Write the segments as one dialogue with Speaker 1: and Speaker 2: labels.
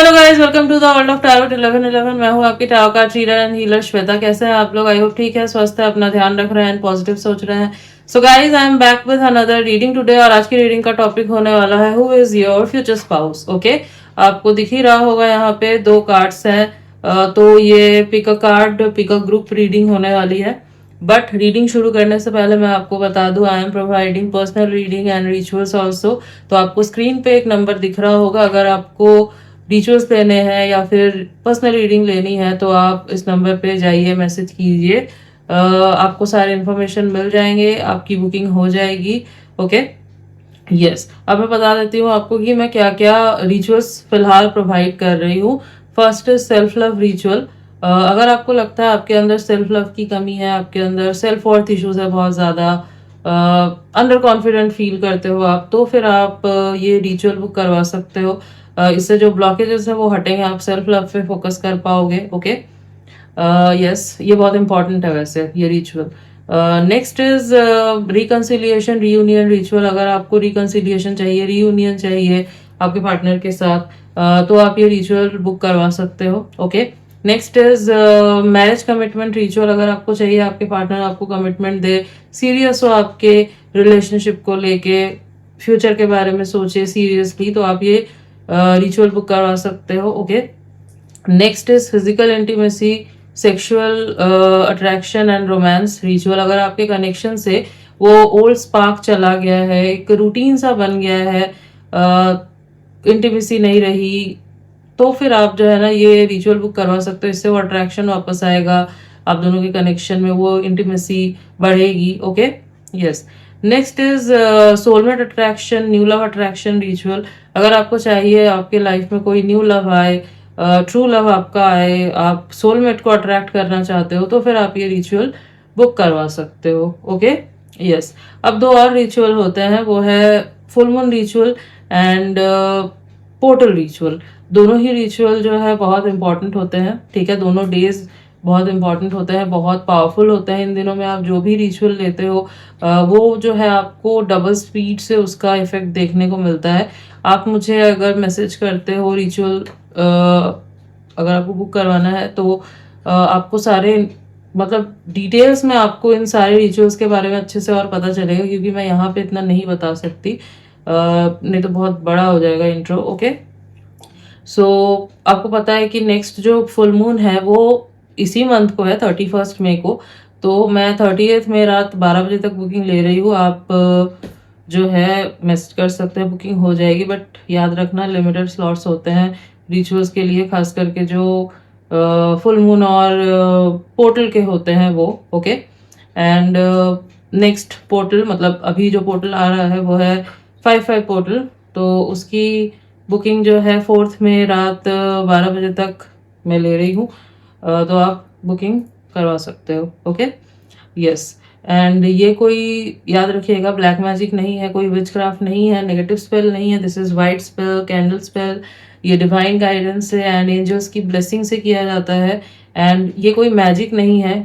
Speaker 1: Hello guys, welcome to the world of tarot 1111। मैं हूँ आपकी tarot card reader and healer Shweta. कैसे हैं आप लोग? आई होप ठीक है, स्वस्थ है, अपना ध्यान रख रहे हैं एंड पॉजिटिव सोच रहे हैं। So guys, I am back with another reading today और आज की रीडिंग का टॉपिक होने वाला है who is your future spouse. Okay, आपको दिख ही रहा होगा यहाँ पे दो कार्ड्स हैं। तो ये pick a card pick a group reading होने वाली है। बट रीडिंग शुरू करने से पहले मैं आपको बता दूं, I am providing personal reading and rituals also. तो आपको स्क्रीन पे एक नंबर दिख रहा होगा, अगर आपको रिचुअल्स लेने हैं या फिर पर्सनल रीडिंग लेनी है तो आप इस नंबर पे जाइए, मैसेज कीजिए। आपको सारे इन्फॉर्मेशन मिल जाएंगे, आपकी बुकिंग हो जाएगी। Okay, yes. अब मैं बता देती हूँ आपको कि मैं क्या क्या रिचुअल्स फिलहाल प्रोवाइड कर रही हूँ। First is self love ritual. अगर आपको लगता है आपके अंदर सेल्फ लव की कमी है, आपके अंदर सेल्फ वर्थ इश्यूज है बहुत ज़्यादा, अंडर कॉन्फिडेंट फील करते हो आप, तो फिर आप ये रिचुअल बुक करवा सकते हो। इससे जो ब्लॉकेजेस है वो हटेंगे, आप सेल्फ लव पे फोकस कर पाओगे। ओके, यस, ये बहुत इंपॉर्टेंट है वैसे ये ritual. Next is reconciliation reunion ritual. अगर आपको रिकन्सिलिएशन चाहिए, रीयूनियन चाहिए आपके पार्टनर के साथ, तो आप ये रिचुअल बुक करवा सकते हो। Okay, next is marriage commitment ritual. अगर आपको चाहिए आपके पार्टनर आपको कमिटमेंट दे, सीरियस हो आपके रिलेशनशिप को लेके, फ्यूचर के बारे में सोचे सीरियसली, तो आप ये रिचुअल बुक करवा सकते हो। Okay, next is physical intimacy, sexual attraction and romance ritual. अगर आपके कनेक्शन से वो ओल्ड स्पार्क चला गया है, एक रूटीन सा बन गया है, इंटीमेसी नहीं रही, तो फिर आप जो है ना ये रिचुअल बुक करवा सकते हो। इससे वो अट्रैक्शन वापस आएगा, आप दोनों के कनेक्शन में वो इंटीमेसी बढ़ेगी। Okay, yes. Next is soulmate attraction new love attraction ritual. अगर आपको चाहिए आपके लाइफ में कोई न्यू लव आए, ट्रू लव आपका आए, आप सोलमेट को अट्रैक्ट करना चाहते हो, तो फिर आप ये रिचुअल बुक करवा सकते हो। Okay, yes. अब दो और रिचुअल होते हैं, वो है full moon ritual and portal ritual. दोनों ही रिचुअल जो है बहुत इंपॉर्टेंट होते हैं। ठीक है, दोनों डेज बहुत इंपॉर्टेंट होते हैं, बहुत पावरफुल होते हैं। इन दिनों में आप जो भी रिचुअल लेते हो वो जो है आपको डबल स्पीड से उसका इफेक्ट देखने को मिलता है। आप मुझे अगर मैसेज करते हो रिचुअल, अगर आपको बुक करवाना है तो आपको सारे मतलब डिटेल्स में आपको इन सारे रिचुअल्स के बारे में अच्छे से और पता चलेगा, क्योंकि मैं यहाँ पे इतना नहीं बता सकती, नहीं तो बहुत बड़ा हो जाएगा इंट्रो। ओके, सो आपको पता है कि नेक्स्ट जो फुल मून है वो इसी मंथ को है, 31 मई को। तो मैं 30th में रात 12 बजे तक बुकिंग ले रही हूँ। आप जो है मैसेज कर सकते हैं, बुकिंग हो जाएगी। बट याद रखना लिमिटेड स्लॉट्स होते हैं रिचुअल्स के लिए, खास करके जो फुल मून और पोर्टल के होते हैं वो। ओके, एंड नेक्स्ट पोर्टल मतलब अभी जो पोर्टल आ रहा है वो है 5/5 पोर्टल। तो उसकी बुकिंग जो है 4th में रात 12 बजे तक मैं ले रही हूँ। तो आप बुकिंग करवा सकते हो। Okay, yes. एंड ये कोई याद रखिएगा ब्लैक मैजिक नहीं है, कोई विच क्राफ्ट नहीं है, नेगेटिव स्पेल नहीं है। This is white spell, candle spell. ये डिवाइन गाइडेंस से एंड एंजल्स की ब्लेसिंग से किया जाता है। एंड ये कोई मैजिक नहीं है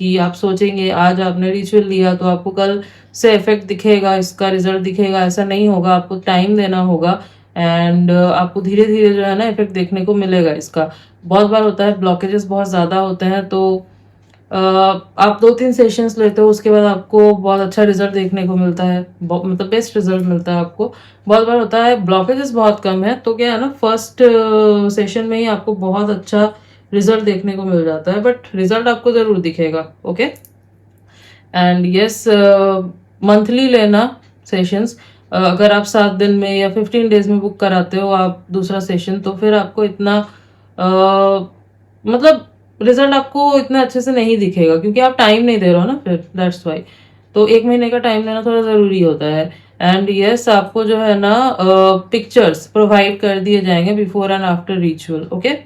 Speaker 1: कि आप सोचेंगे आज आपने रिचुअल लिया तो आपको कल से इफेक्ट दिखेगा, इसका रिजल्ट दिखेगा। ऐसा नहीं होगा, आपको टाइम देना होगा एंड आपको धीरे धीरे जो है ना इफेक्ट देखने को मिलेगा इसका। बहुत बार होता है ब्लॉकेजेस बहुत ज़्यादा होते हैं, तो आप 2-3 सेशंस लेते हो, उसके बाद आपको बहुत अच्छा रिजल्ट देखने को मिलता है, मतलब बेस्ट रिजल्ट मिलता है आपको। बहुत बार होता है ब्लॉकेजेस बहुत कम है, तो क्या है ना फर्स्ट सेशन में ही आपको बहुत अच्छा रिजल्ट देखने को मिल जाता है, बट रिजल्ट आपको ज़रूर दिखेगा। ओके, एंड यस, मंथली लेना सेशंस। अगर आप 7 दिन में या 15 डेज में बुक कराते हो आप दूसरा सेशन, तो फिर आपको इतना मतलब रिजल्ट आपको इतना अच्छे से नहीं दिखेगा, क्योंकि आप टाइम नहीं दे रहे हो ना, फिर दैट्स वाई। तो 1 महीने का टाइम देना थोड़ा ज़रूरी होता है। एंड यस, आपको जो है ना पिक्चर्स प्रोवाइड कर दिए जाएंगे before and after ritual. Okay,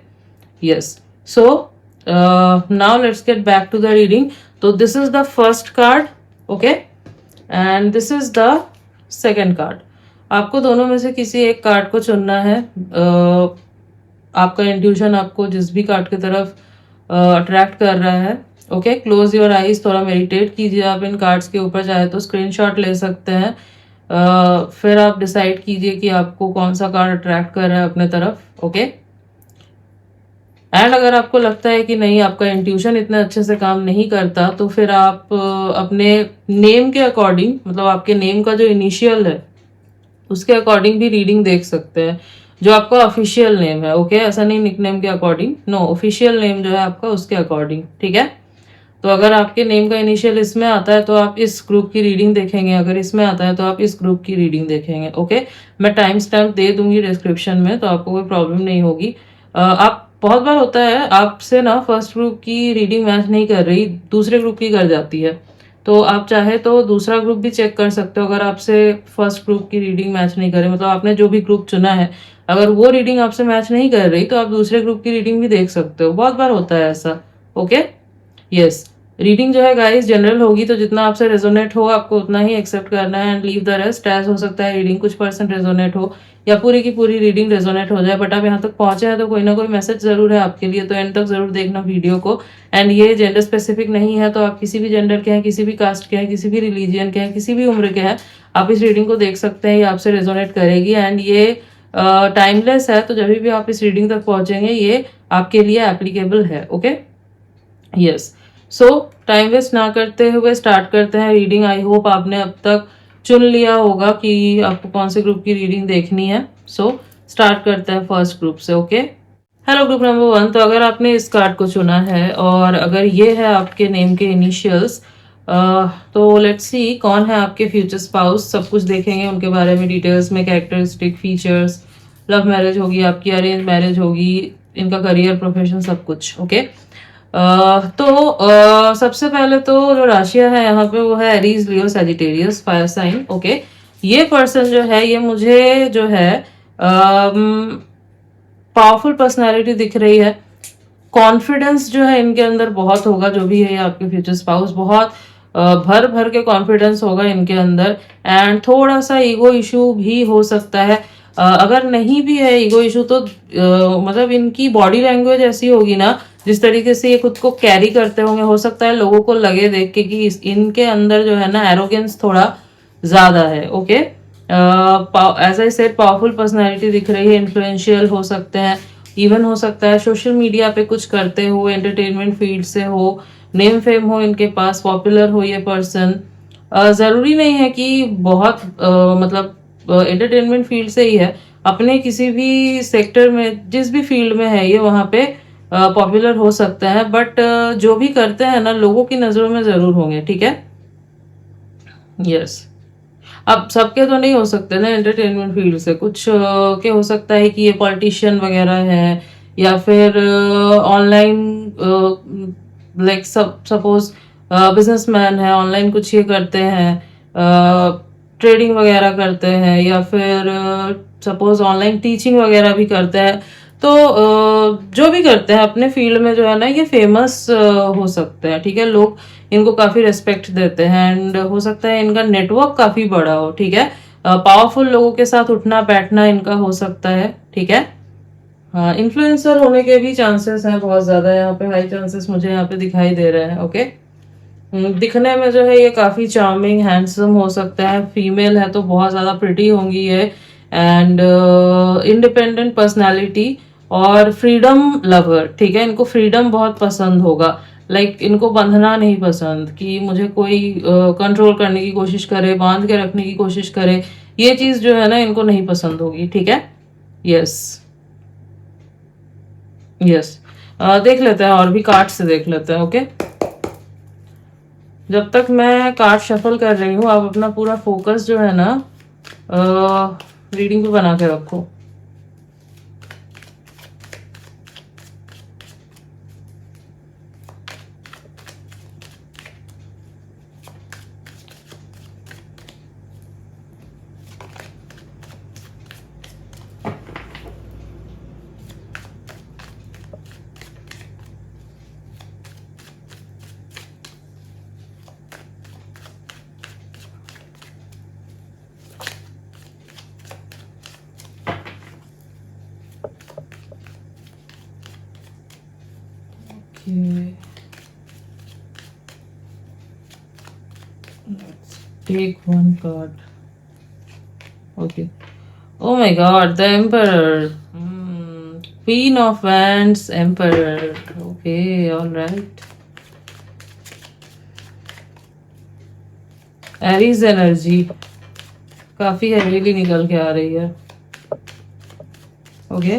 Speaker 1: yes. So now let's get back to the reading. तो this is the first card. Okay, and this is the second card. आपको दोनों में से किसी एक कार्ड को चुनना है। आपका इंट्यूशन आपको जिस भी कार्ड की तरफ अट्रैक्ट कर रहा है। ओके, क्लोज योर आईज, थोड़ा मेडिटेट कीजिए आप इन कार्ड्स के ऊपर, चाहे तो स्क्रीनशॉट ले सकते हैं। फिर आप डिसाइड कीजिए कि आपको कौन सा कार्ड अट्रैक्ट कर रहा है अपने तरफ। ओके, एंड अगर आपको लगता है कि नहीं आपका इंट्यूशन इतने अच्छे से काम नहीं करता, तो फिर आप अपने नेम के अकॉर्डिंग, मतलब आपके नेम का जो इनिशियल है उसके अकॉर्डिंग भी रीडिंग देख सकते हैं, जो आपका ऑफिशियल नेम है। ओके, ऐसा नहीं निकनेम के अकॉर्डिंग, नो, ऑफिशियल नेम जो है आपका उसके अकॉर्डिंग, ठीक है। तो अगर आपके नेम का इनिशियल इसमें आता है तो आप इस ग्रुप की रीडिंग देखेंगे, अगर इसमें आता है तो आप इस ग्रुप की रीडिंग देखेंगे। ओके, मैं टाइम स्टैम्प दे दूंगी डिस्क्रिप्शन में, तो आपको कोई प्रॉब्लम नहीं होगी। आप बहुत बार होता है आपसे ना फर्स्ट ग्रुप की रीडिंग मैच नहीं कर रही, दूसरे ग्रुप की कर जाती है, तो आप चाहे तो दूसरा ग्रुप भी चेक कर सकते हो। अगर आपसे फर्स्ट ग्रुप की रीडिंग मैच नहीं करे, मतलब आपने जो भी ग्रुप चुना है अगर वो रीडिंग आपसे मैच नहीं कर रही, तो आप दूसरे ग्रुप की रीडिंग भी देख सकते हो, बहुत बार होता है ऐसा। ओके, यस, रीडिंग जो है गाइस जनरल होगी, तो जितना आपसे रेजोनेट हो आपको उतना ही एक्सेप्ट करना है एंड लीव द रेस्ट। एज हो सकता है रीडिंग कुछ परसेंट रेजोनेट हो या पूरी की पूरी रीडिंग रेजोनेट हो जाए, बट आप यहाँ तक पहुंचे हैं तो कोई ना कोई मैसेज जरूर है आपके लिए, तो एंड तक जरूर देखना वीडियो को। एंड ये जेंडर स्पेसिफिक नहीं है, तो आप किसी भी जेंडर के हैं, किसी भी कास्ट के हैं, किसी भी रिलीजियन के हैं, किसी भी उम्र के हैं, आप इस रीडिंग को देख सकते हैं, ये आपसे रेजोनेट करेगी। एंड ये टाइमलेस है, तो जब भी आप इस रीडिंग तक पहुंचेंगे ये आपके लिए एप्लीकेबल है। Okay, yes, so time waste ना करते हुए स्टार्ट करते हैं रीडिंग। आई होप आपने अब तक चुन लिया होगा कि आपको कौन से ग्रुप की रीडिंग देखनी है। सो स्टार्ट करते हैं फर्स्ट ग्रुप से। Okay, hello group number 1। तो अगर आपने इस कार्ड को चुना है और अगर ये है आपके नेम के इनिशियल्स, तो लेट्स सी कौन है आपके फ्यूचर स्पाउस। सब कुछ देखेंगे उनके बारे में डिटेल्स में, कैरेक्टरिस्टिक फीचर्स, लव मैरिज होगी आपकी, अरेंज मैरिज होगी, इनका करियर, प्रोफेशन, सब कुछ। ओके, सबसे पहले तो जो राशियां है यहाँ पे वो है एरीज, लियो, सैजिटेरियस, फायर साइन। ओके, ये पर्सन जो है ये मुझे जो है पावरफुल पर्सनालिटी दिख रही है। कॉन्फिडेंस जो है इनके अंदर बहुत होगा, जो भी है आपके फ्यूचर स्पाउस, बहुत भर भर के कॉन्फिडेंस होगा इनके अंदर। एंड थोड़ा सा ईगो इशू भी हो सकता है। अगर नहीं भी है ईगो इशू तो मतलब इनकी बॉडी लैंग्वेज ऐसी होगी ना, जिस तरीके से ये खुद को कैरी करते होंगे, हो सकता है लोगों को लगे देख के कि इनके अंदर जो है ना एरोगेंस थोड़ा ज्यादा है। Okay, as I said powerful personality दिख रही है, इन्फ्लुएंशियल हो सकते हैं, इवन हो सकता है सोशल मीडिया पे कुछ करते हो, एंटरटेनमेंट फील्ड से हो, नेम फेम हो इनके पास, पॉपुलर हो ये पर्सन। जरूरी नहीं है कि बहुत मतलब एंटरटेनमेंट फील्ड से ही है, अपने किसी भी सेक्टर में जिस भी फील्ड में है ये वहां पे पॉपुलर हो सकता है, बट जो भी करते हैं ना लोगों की नजरों में जरूर होंगे। ठीक है, यस, अब सबके तो नहीं हो सकते ना एंटरटेनमेंट फील्ड से, कुछ के हो सकता है कि ये पॉलिटिशियन वगैरह है, या फिर ऑनलाइन, लाइक सपोज बिजनेसमैन है, ऑनलाइन कुछ ये करते हैं, ट्रेडिंग वगैरह करते हैं, या फिर सपोज ऑनलाइन टीचिंग वगैरह भी करते हैं। तो जो भी करते हैं अपने फील्ड में जो है ना ये फेमस हो सकते हैं। ठीक है, लोग इनको काफी रेस्पेक्ट देते हैं एंड हो सकता है इनका नेटवर्क काफी बड़ा हो। ठीक है, पावरफुल लोगों के साथ उठना बैठना इनका हो सकता है। ठीक है, हाँ, इन्फ्लुएंसर होने के भी चांसेस हैं बहुत ज्यादा, यहाँ पे हाई चांसेस मुझे यहाँ पे दिखाई दे रहे हैं। ओके, दिखने में जो है ये काफी चार्मिंग हैंडसम हो सकता है, फीमेल है तो बहुत ज्यादा प्रिटी होंगी ये। एंड इंडिपेंडेंट पर्सनालिटी और फ्रीडम लवर। ठीक है, इनको फ्रीडम बहुत पसंद होगा, लाइक इनको बंधना नहीं पसंद कि मुझे कोई कंट्रोल करने की कोशिश करे, बांध के रखने की कोशिश करे, ये चीज जो है ना इनको नहीं पसंद होगी। ठीक है, यस, यस, देख लेते हैं और भी कार्ड से देख लेते हैं। ओके, जब तक मैं कार्ड शफल कर रही हूँ आप अपना पूरा फोकस जो है ना रीडिंग पे बना के रखो। Okay. Let's take one card. Okay. Oh my God, the Emperor. Queen of Wands, Emperor. Okay, all right. Aries energy काफी हैवीली निकल के आ रही है. Okay.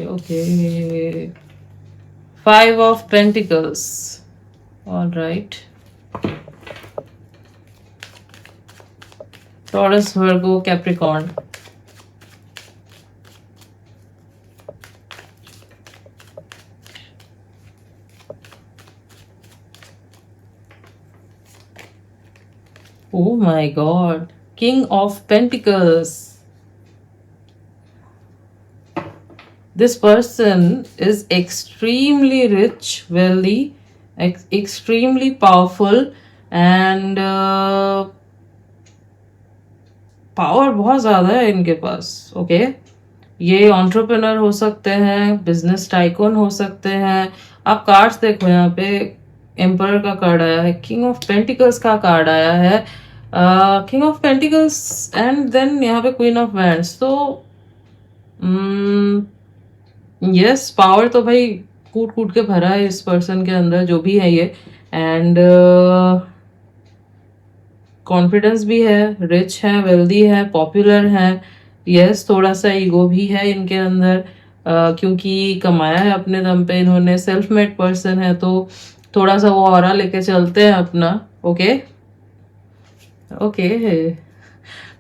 Speaker 1: Okay. Five of Pentacles. All right. Taurus, Virgo, Capricorn. Oh my God. King of Pentacles. This person is extremely rich, wealthy, extremely powerful and power बहुत ज़्यादा है इनके पास. ओके, ये एंटरप्रेन्योर हो सकते हैं, बिजनेस टाइकून हो सकते हैं. आप कार्ड्स देखो, यहाँ पे एम्परर का कार्ड आया है, किंग ऑफ पेंटिकल्स का कार्ड आया है, king of pentacles and then यहाँ पे क्वीन ऑफ वैंड्स. तो यस, पावर तो भाई कूट कूट के भरा है इस पर्सन के अंदर, जो भी है ये. एंड कॉन्फिडेंस भी है, रिच है, वेल्दी है, पॉपुलर है. यस, थोड़ा सा ईगो भी है इनके अंदर, क्योंकि कमाया है अपने दम पे इन्होंने, सेल्फ मेड पर्सन है, तो थोड़ा सा वो ऑरा लेके चलते हैं अपना. Okay.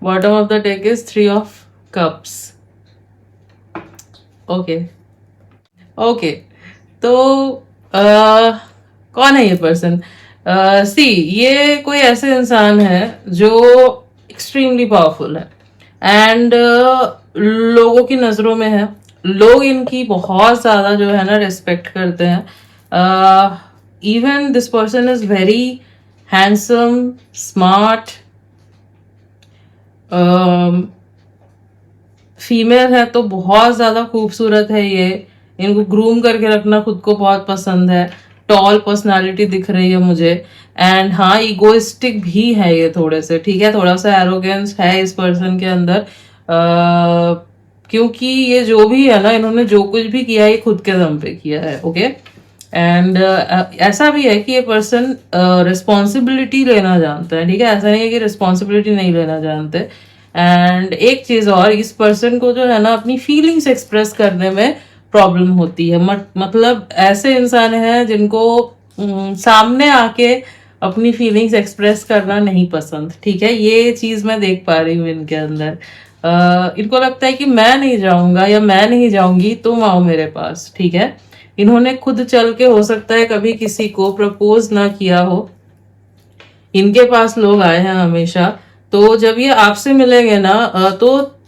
Speaker 1: Bottom of the deck is 3 of cups. Okay. तो कौन है ये पर्सन? सी, ये कोई ऐसे इंसान है जो एक्सट्रीमली पावरफुल है एंड लोगों की नज़रों में है. लोग इनकी बहुत ज़्यादा जो है ना रिस्पेक्ट करते हैं. Even this person is very handsome, smart. Female है तो बहुत ज़्यादा खूबसूरत है ये. इनको ग्रूम करके रखना खुद को बहुत पसंद है. टॉल पर्सनालिटी दिख रही है मुझे. एंड हाँ, इगोइस्टिक भी है ये थोड़े से, ठीक है. थोड़ा सा एरोगेंस है इस पर्सन के अंदर, क्योंकि ये जो भी है ना, इन्होंने जो कुछ भी किया ये खुद के दम पे किया है. ओके. एंड ऐसा भी है कि ये पर्सन रिस्पॉन्सिबिलिटी लेना जानता है, ठीक है. ऐसा नहीं है कि रिस्पॉन्सिबिलिटी नहीं लेना जानते. एंड एक चीज़ और, इस पर्सन को जो है ना अपनी फीलिंग्स एक्सप्रेस करने में प्रॉब्लम होती है. मतलब ऐसे इंसान हैं जिनको सामने आके अपनी फीलिंग्स एक्सप्रेस करना नहीं पसंद, ठीक है. ये चीज़ मैं देख पा रही हूँ इनके अंदर. इनको लगता है कि मैं नहीं जाऊँगा या मैं नहीं जाऊँगी, तुम आओ मेरे पास, ठीक है. इन्होंने खुद चल के हो सकता है कभी किसी को प्रपोज ना किया हो, इनके पास लोग आए हैं हमेशा. तो जब ये आपसे मिलेंगे ना, तो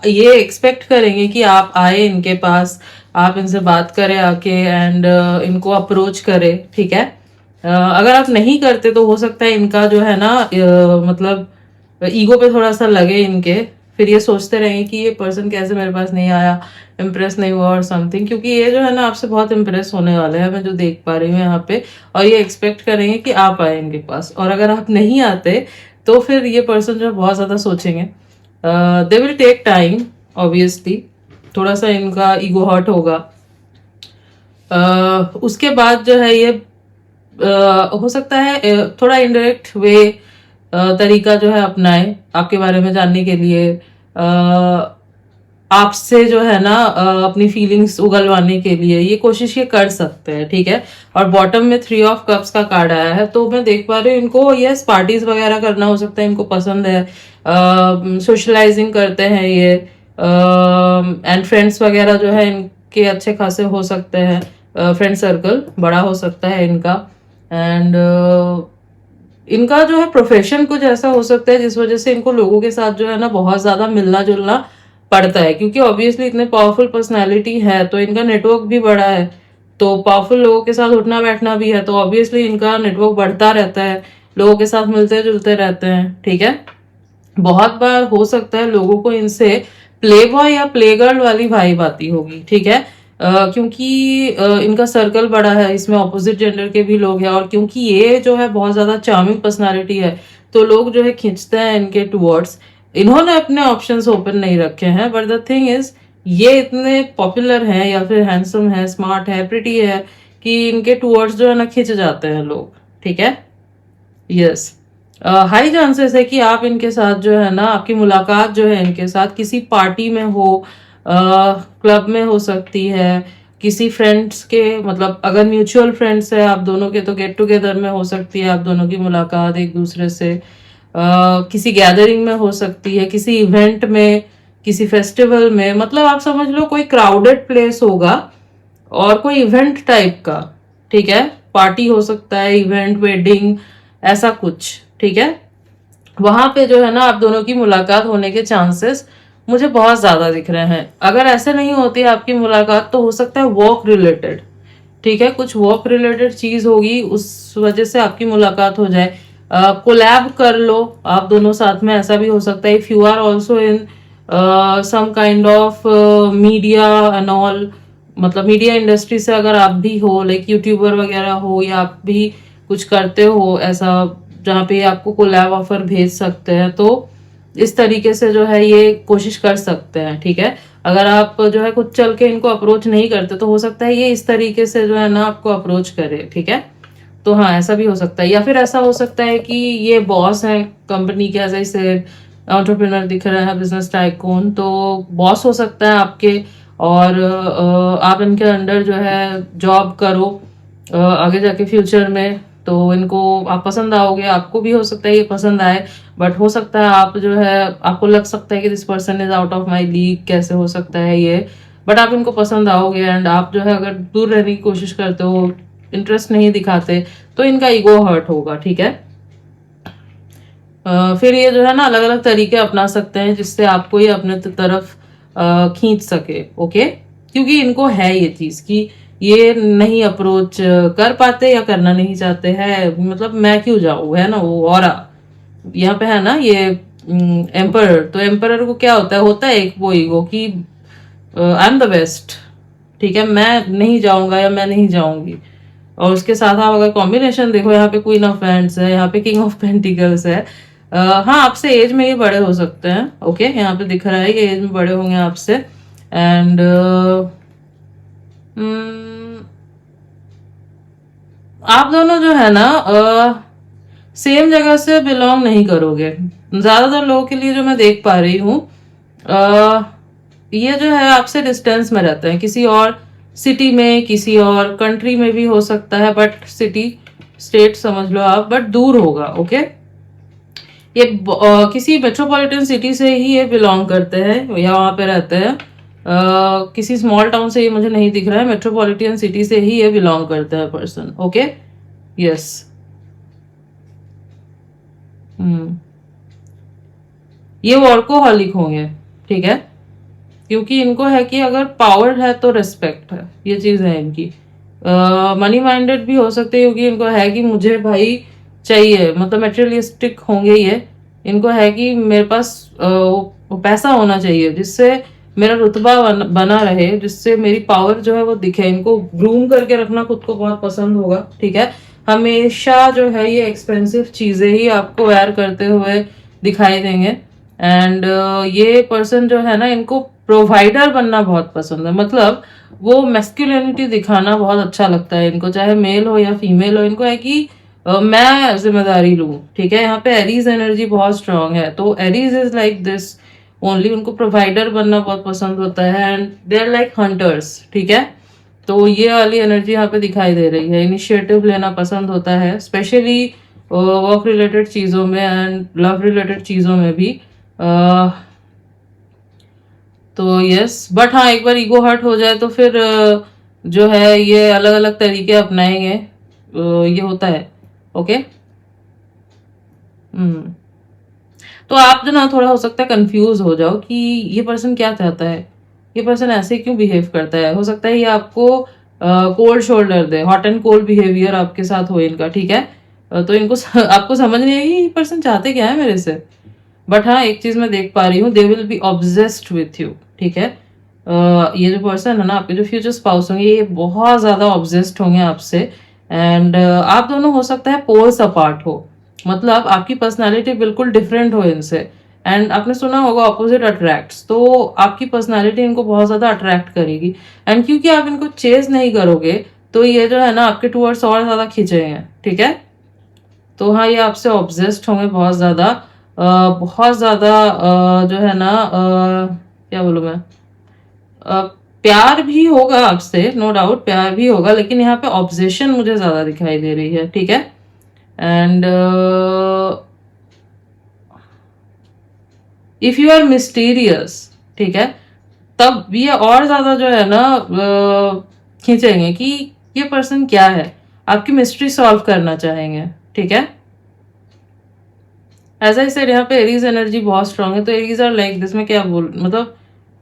Speaker 1: ये एक्सपेक्ट करेंगे कि आप आए इनके पास, आप इनसे बात करें आके एंड इनको अप्रोच करें, ठीक है. अगर आप नहीं करते तो हो सकता है इनका जो है ना मतलब ईगो पे थोड़ा सा लगे इनके. फिर ये सोचते रहेंगे कि ये पर्सन कैसे मेरे पास नहीं आया, इम्प्रेस नहीं हुआ और समथिंग. क्योंकि ये जो है ना आपसे बहुत इम्प्रेस होने वाले हैं, मैं जो देख पा रही हूँ यहाँ पे. और ये एक्सपेक्ट करेंगे कि आप आए इनके पास, और अगर आप नहीं आते तो फिर ये पर्सन जो बहुत ज़्यादा सोचेंगे. They will take time obviously, थोड़ा सा इनका ईगो हर्ट होगा. उसके बाद जो है ये हो सकता है थोड़ा इनडायरेक्ट वे तरीका जो है अपनाए आपके बारे में जानने के लिए. आपसे जो है ना अपनी फीलिंग्स उगलवाने के लिए ये कोशिश ये कर सकते हैं, ठीक है. और बॉटम में 3 ऑफ कप्स का कार्ड आया है, तो मैं देख पा रही हूँ इनको यस पार्टीज वगैरह करना हो सकता है, इनको पसंद है. सोशलाइजिंग करते हैं ये, एंड फ्रेंड्स वगैरह जो है इनके अच्छे खासे हो सकते हैं. फ्रेंड सर्कल बड़ा हो सकता है इनका. एंड इनका जो है प्रोफेशन कुछ ऐसा हो सकता है जिस वजह से इनको लोगों के साथ जो है ना बहुत ज़्यादा मिलना जुलना पड़ता है, क्योंकि ऑब्वियसली इतने पावरफुल पर्सनालिटी है तो इनका नेटवर्क भी बड़ा है. तो पावरफुल लोगों के साथ उठना बैठना भी है, तो ऑब्वियसली इनका नेटवर्क बढ़ता रहता है, लोगों के साथ मिलते जुलते रहते हैं, ठीक है. बहुत बार हो सकता है लोगों को इनसे प्ले बॉय या प्ले गर्ल वाली वाइब आती होगी, ठीक है. क्योंकि इनका सर्कल बड़ा है, इसमें ऑपोजिट जेंडर के भी लोग हैं, और क्योंकि ये जो है बहुत ज़्यादा चार्मिंग पर्सनालिटी है तो लोग जो है खींचते हैं इनके टुवर्ड्स. इन्होंने अपने ऑप्शंस ओपन नहीं रखे हैं, बट द थिंग इज ये इतने पॉपुलर हैं या फिर हैंडसम है, स्मार्ट है, प्रिटी है कि इनके टूवर्ड्स जो है ना खिंच जाते हैं लोग, ठीक है। यस, हाई चांसेस है कि आप इनके साथ जो है ना, आपकी मुलाकात जो है इनके साथ किसी पार्टी में हो, क्लब में हो सकती है, किसी फ्रेंड्स के, मतलब अगर म्यूचुअल फ्रेंड्स है आप दोनों के तो गेट टुगेदर में हो सकती है आप दोनों की मुलाकात एक दूसरे से, किसी गैदरिंग में हो सकती है, किसी इवेंट में, किसी फेस्टिवल में, मतलब आप समझ लो कोई क्राउडेड प्लेस होगा और कोई इवेंट टाइप का, ठीक है, पार्टी हो सकता है, इवेंट, वेडिंग, ऐसा कुछ, ठीक है। वहां पे जो है ना आप दोनों की मुलाकात होने के चांसेस मुझे बहुत ज्यादा दिख रहे हैं। अगर ऐसे नहीं होती है आपकी मुलाकात तो हो सकता है वर्क रिलेटेड, ठीक है, कुछ वर्क रिलेटेड चीज होगी उस वजह से आपकी मुलाकात हो जाए। कोलैब कर लो आप दोनों साथ में, ऐसा भी हो सकता है। If you are also in some kind of media and all, मतलब मीडिया इंडस्ट्री से अगर आप भी हो, लाइक यूट्यूबर वगैरह हो, या आप भी कुछ करते हो ऐसा जहाँ पे आपको कोलैब ऑफर भेज सकते हैं, तो इस तरीके से जो है ये कोशिश कर सकते हैं, ठीक है। अगर आप जो है खुद चल के इनको अप्रोच नहीं करते तो हो सकता है ये इस तरीके से जो है ना आपको अप्रोच करे, ठीक है। तो हाँ, ऐसा भी हो सकता है। या फिर ऐसा हो सकता है कि ये बॉस है कंपनी के, एज से एंटरप्रेन्योर दिख रहे हैं, बिजनेस टाइकून, तो बॉस हो सकता है आपके, और आप इनके अंडर जो है जॉब करो आगे जाके फ्यूचर में, तो इनको आप पसंद आओगे, आपको भी हो सकता है ये पसंद आए, बट हो सकता है आप जो है आपको लग सकता है कि this person is out of my league, कैसे हो सकता है ये, बट आप इनको पसंद आओगे। एंड आप जो है अगर दूर रहने की कोशिश करते हो, इंटरेस्ट नहीं दिखाते, तो इनका ईगो हर्ट होगा, ठीक है। फिर ये जो है ना अलग अलग तरीके अपना सकते हैं जिससे आपको ये अपने तरफ खींच सके, ओके। क्योंकि इनको है ये चीज कि ये नहीं अप्रोच कर पाते या करना नहीं चाहते हैं, मतलब मैं क्यों जाऊं, है ना, वो ऑरा यहाँ पे है ना ये एम्परर। तो एम्परर को क्या होता है एक वो ईगो कि आई एम द बेस्ट, ठीक है, मैं नहीं जाऊंगा या मैं नहीं जाऊंगी। और उसके साथ आप अगर कॉम्बिनेशन देखो, यहाँ पे क्वीन ऑफ हैंड्स है, यहाँ पे किंग ऑफ पेंटिकल्स है। हाँ, आपसे एज में ये बड़े हो सकते हैं, ओके, यहाँ पे दिख रहा है कि एज में बड़े होंगे आपसे। एंड आप दोनों जो है ना सेम जगह से बिलोंग नहीं करोगे। ज्यादातर लोगों के लिए जो मैं देख पा रही हूँ, ये जो है आपसे डिस्टेंस में रहते हैं, किसी और सिटी में, किसी और कंट्री में भी हो सकता है, बट सिटी स्टेट समझ लो आप, बट दूर होगा, ओके। ये किसी मेट्रोपॉलिटन सिटी से ही ये बिलोंग करते हैं या वहां पे रहते हैं। किसी स्मॉल टाउन से ये मुझे नहीं दिख रहा है, मेट्रोपॉलिटन सिटी से ही ये बिलोंग करता है पर्सन, ओके। यस। ये वर्कोहॉलिक होंगे, ठीक है, क्योंकि इनको है कि अगर पावर है तो रिस्पेक्ट है, ये चीज है इनकी। मनी माइंडेड भी हो सकते हैं क्योंकि इनको है कि मुझे भाई चाहिए, मतलब मेटेरियलिस्टिक होंगे ये। इनको है कि मेरे पास वो पैसा होना चाहिए जिससे मेरा रुतबा बना रहे, जिससे मेरी पावर जो है वो दिखे। इनको ग्रूम करके रखना खुद को बहुत पसंद होगा, ठीक है। हमेशा जो है ये एक्सपेंसिव चीजें ही आपको वेयर करते हुए दिखाई देंगे। एंड ये पर्सन जो है ना, इनको प्रोवाइडर बनना बहुत पसंद है, मतलब वो मैस्कुलिनिटी दिखाना बहुत अच्छा लगता है इनको, चाहे मेल हो या फीमेल हो। इनको है कि मैं जिम्मेदारी लूं, ठीक है। यहाँ पे एरीज एनर्जी बहुत स्ट्रांग है, तो Aries is like this only. उनको प्रोवाइडर बनना बहुत पसंद होता है and they are like hunters, ठीक है। तो ये वाली एनर्जी यहाँ पे दिखाई दे रही है। इनिशिएटिव लेना पसंद होता है, स्पेशली वर्क रिलेटेड चीजों में एंड लव रिलेटेड चीजों में भी। तो यस, बट हाँ, एक बार ईगो हर्ट हो जाए तो फिर जो है ये अलग अलग तरीके अपनाएंगे, ये होता है, ओके। हम्म। तो आप जो ना थोड़ा हो सकता है कंफ्यूज हो जाओ कि ये पर्सन क्या चाहता है, ये पर्सन ऐसे क्यों बिहेव करता है। हो सकता है ये आपको cold shoulder they, hot and cold behaviour आपके साथ हो इनका, ठीक है। तो इनको आपको समझ नहीं आएगी ये पर्सन चाहते क्या है मेरे से। बट हाँ, एक चीज मैं देख पा रही हूँ, they will be obsessed with you, ठीक है। ये जो पर्सन है ना, आपके जो फ्यूचर स्पाउस होंगे, ये बहुत ज्यादा ऑब्सेस्ड होंगे आपसे। एंड आप दोनों हो सकता है पोल्स अपार्ट हो, मतलब आपकी पर्सनालिटी बिल्कुल डिफरेंट हो इनसे। एंड आपने सुना होगा ऑपोजिट अट्रैक्ट्स, तो आपकी पर्सनालिटी इनको बहुत ज्यादा अट्रैक्ट करेगी। एंड क्योंकि आप इनको चेज नहीं करोगे तो ये जो है ना आपके टूवर्ड्स और ज्यादा खींचेंगे, ठीक है। तो हाँ, ये आपसे ऑब्सेस्ड होंगे बहुत ज्यादा, बहुत ज्यादा, जो है ना, क्या बोलूं मैं, अ, प्यार भी होगा आपसे, नो डाउट प्यार भी होगा, लेकिन यहाँ पे ऑब्सेशन मुझे ज्यादा दिखाई दे रही है, ठीक है। And if you are mysterious, ठीक है, तब ये और ज्यादा जो है ना खींचेंगे कि ये पर्सन क्या है, आपकी मिस्ट्री सॉल्व करना चाहेंगे, ठीक है। एज आई सेड, यहाँ पे एरीज एनर्जी बहुत स्ट्रांग है, तो एरीज आर लाइक दिस, में क्या बोल मतलब,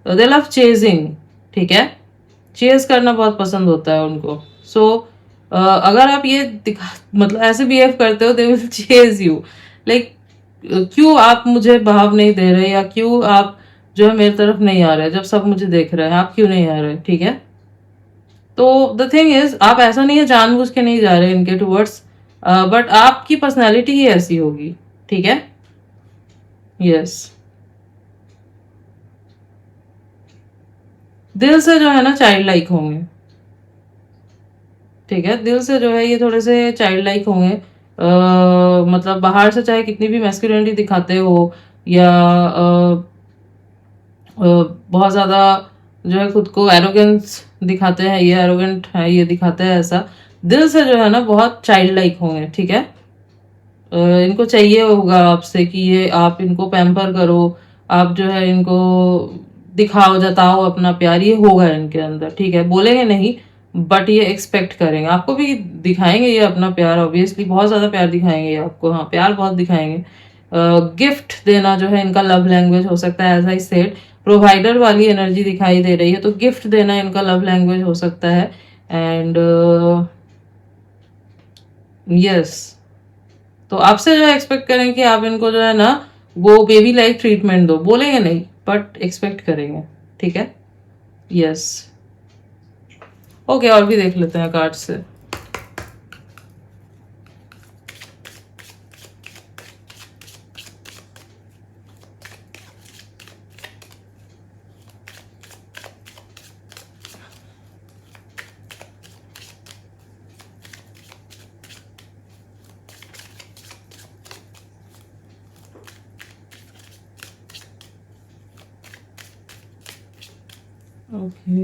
Speaker 1: दे लव चेजिंग, ठीक है, चेज करना बहुत पसंद होता है उनको। सो अगर आप ये दिखा मतलब ऐसे बिहेव करते हो, they will chase you, like क्यों आप मुझे भाव नहीं दे रहे, या क्यों आप जो है मेरी तरफ नहीं आ रहे, जब सब मुझे देख रहे हैं, आप क्यों नहीं आ रहे, ठीक है। तो द थिंग इज, आप ऐसा नहीं है जानबूझ के नहीं जा रहे इनके टूवर्ड्स, बट आपकी पर्सनैलिटी ही ऐसी होगी, ठीक है। यस, दिल से जो है ना चाइल्ड लाइक होंगे, ठीक है, दिल से जो है ये थोड़े से चाइल्ड लाइक होंगे। मतलब बाहर से चाहे कितनी भी मैस्कुलिनिटी दिखाते हो, या बहुत ज्यादा जो है खुद को एरोगेंस दिखाते हैं, ये एरोगेंट है, ये दिखाते हैं, ऐसा दिल से जो है ना बहुत चाइल्ड लाइक होंगे, ठीक है। इनको चाहिए होगा आपसे कि ये आप इनको पैम्पर करो, आप जो है इनको दिखाओ, जताओ अपना प्यार, ये होगा इनके अंदर, ठीक है। बोलेंगे नहीं, बट ये एक्सपेक्ट करेंगे, आपको भी दिखाएंगे ये अपना प्यार, ऑब्वियसली बहुत ज्यादा प्यार दिखाएंगे ये आपको, हाँ प्यार बहुत दिखाएंगे। गिफ्ट देना जो है इनका लव लैंग्वेज हो सकता है, एज आई सेड प्रोवाइडर वाली एनर्जी दिखाई दे रही है, तो गिफ्ट देना इनका लव लैंग्वेज हो सकता है। एंड यस, तो आपसे जो है एक्सपेक्ट करें कि आप इनको जो है ना वो बेबी लाइक ट्रीटमेंट दो, बोलेंगे नहीं बट एक्सपेक्ट करेंगे, ठीक है। यस, ओके, और भी देख लेते हैं कार्ड से। Okay,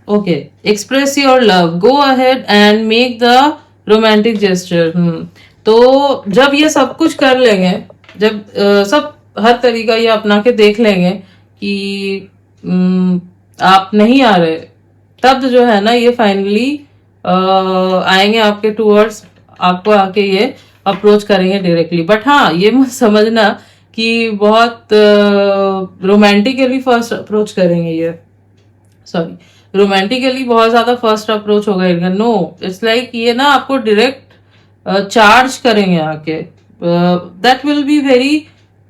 Speaker 1: okay, express your love, go ahead and make the romantic gesture. तो जब ये सब कुछ कर लेंगे, जब सब हर तरीका ये अपना के देख लेंगे कि आप नहीं आ रहे, तब जो है ना ये फाइनली आएंगे आपके टूवर्ड्स, आपको आके ये अप्रोच करेंगे डायरेक्टली। बट हाँ, ये मत समझना कि बहुत रोमांटिकली फर्स्ट अप्रोच करेंगे ये, सॉरी, रोमांटिकली बहुत ज्यादा फर्स्ट अप्रोच होगा इनका, नो, इट्स लाइक ये ना आपको डायरेक्ट चार्ज करेंगे आके, that will be very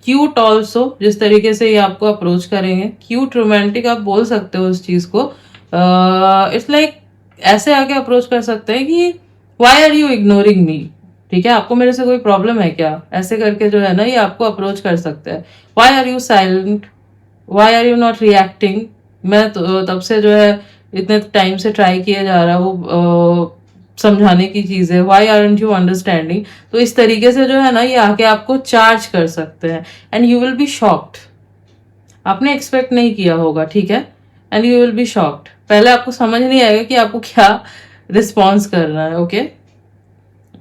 Speaker 1: cute also, जिस तरीके से ये आपको अप्रोच करेंगे, क्यूट रोमांटिक आप बोल सकते हो उस चीज को। इट्स लाइक ऐसे आके अप्रोच कर सकते हैं कि why are you ignoring me, ठीक है, आपको मेरे से कोई प्रॉब्लम है क्या, ऐसे करके जो है ना ये आपको अप्रोच कर सकते हैं। Why are you silent, why are you not reacting, मैं तो तब से जो है इतने टाइम से ट्राई किया जा रहा है वो समझाने की चीजें, वाई आरंट यू अंडरस्टैंडिंग। तो इस तरीके से जो है ना ये आके आपको चार्ज कर सकते हैं, and you will be shocked, आपने एक्सपेक्ट नहीं किया होगा, ठीक है, and you will be shocked, पहले आपको समझ नहीं आएगा कि आपको क्या रिस्पॉन्स करना है, ओके।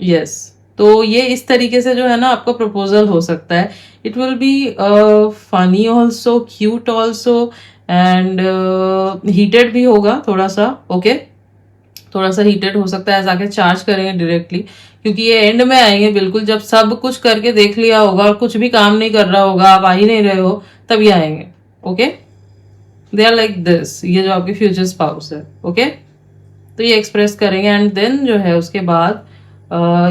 Speaker 1: यस, तो ये इस तरीके से जो है ना आपका प्रपोजल हो सकता है। It will be funny also, cute also, and heated भी होगा थोड़ा सा, ओके, थोड़ा सा हीटेड हो सकता है, जाके चार्ज करेंगे डायरेक्टली, क्योंकि ये एंड में आएंगे बिल्कुल, जब सब कुछ करके देख लिया होगा और कुछ भी काम नहीं कर रहा होगा, आप आ ही नहीं रहे हो, तब ये आएंगे, okay. They are like this, ये जो आपके फ्यूचर स्पाउस है, ओके। तो ये एक्सप्रेस करेंगे, एंड देन जो है उसके बाद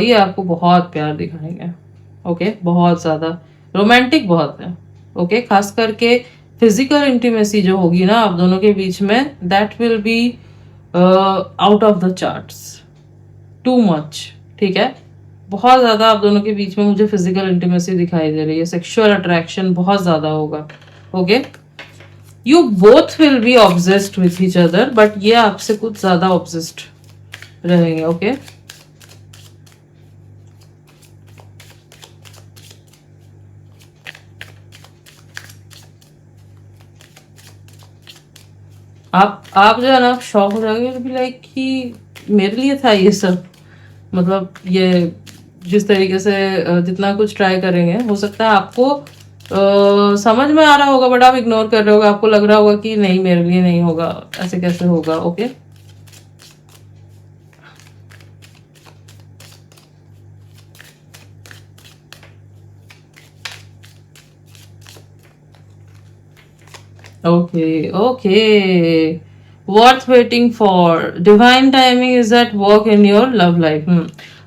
Speaker 1: ये आपको बहुत प्यार दिखाएंगे, ओके, बहुत ज्यादा रोमांटिक बहुत है, ओके। खास करके फिजिकल इंटीमेसी जो होगी ना आप दोनों के बीच में, that will be out of the charts, too much, ठीक है, बहुत ज्यादा आप दोनों के बीच में मुझे फिजिकल इंटीमेसी दिखाई दे रही है, सेक्सुअल अट्रैक्शन बहुत ज्यादा होगा। Okay, you both will be obsessed with each other, but ये आपसे कुछ ज्यादा ऑब्सेस्ड रहेंगे। ओके, आप जो है ना शॉक हो जाओगे, भी लाइक कि मेरे लिए था ये सब, मतलब ये जिस तरीके से जितना कुछ ट्राई करेंगे, हो सकता है आपको समझ में आ रहा होगा, बट आप इग्नोर कर रहे होगे, आपको लग रहा होगा कि नहीं मेरे लिए नहीं होगा, ऐसे कैसे होगा। Okay, okay, okay, worth waiting for, divine timing is at work in your love life.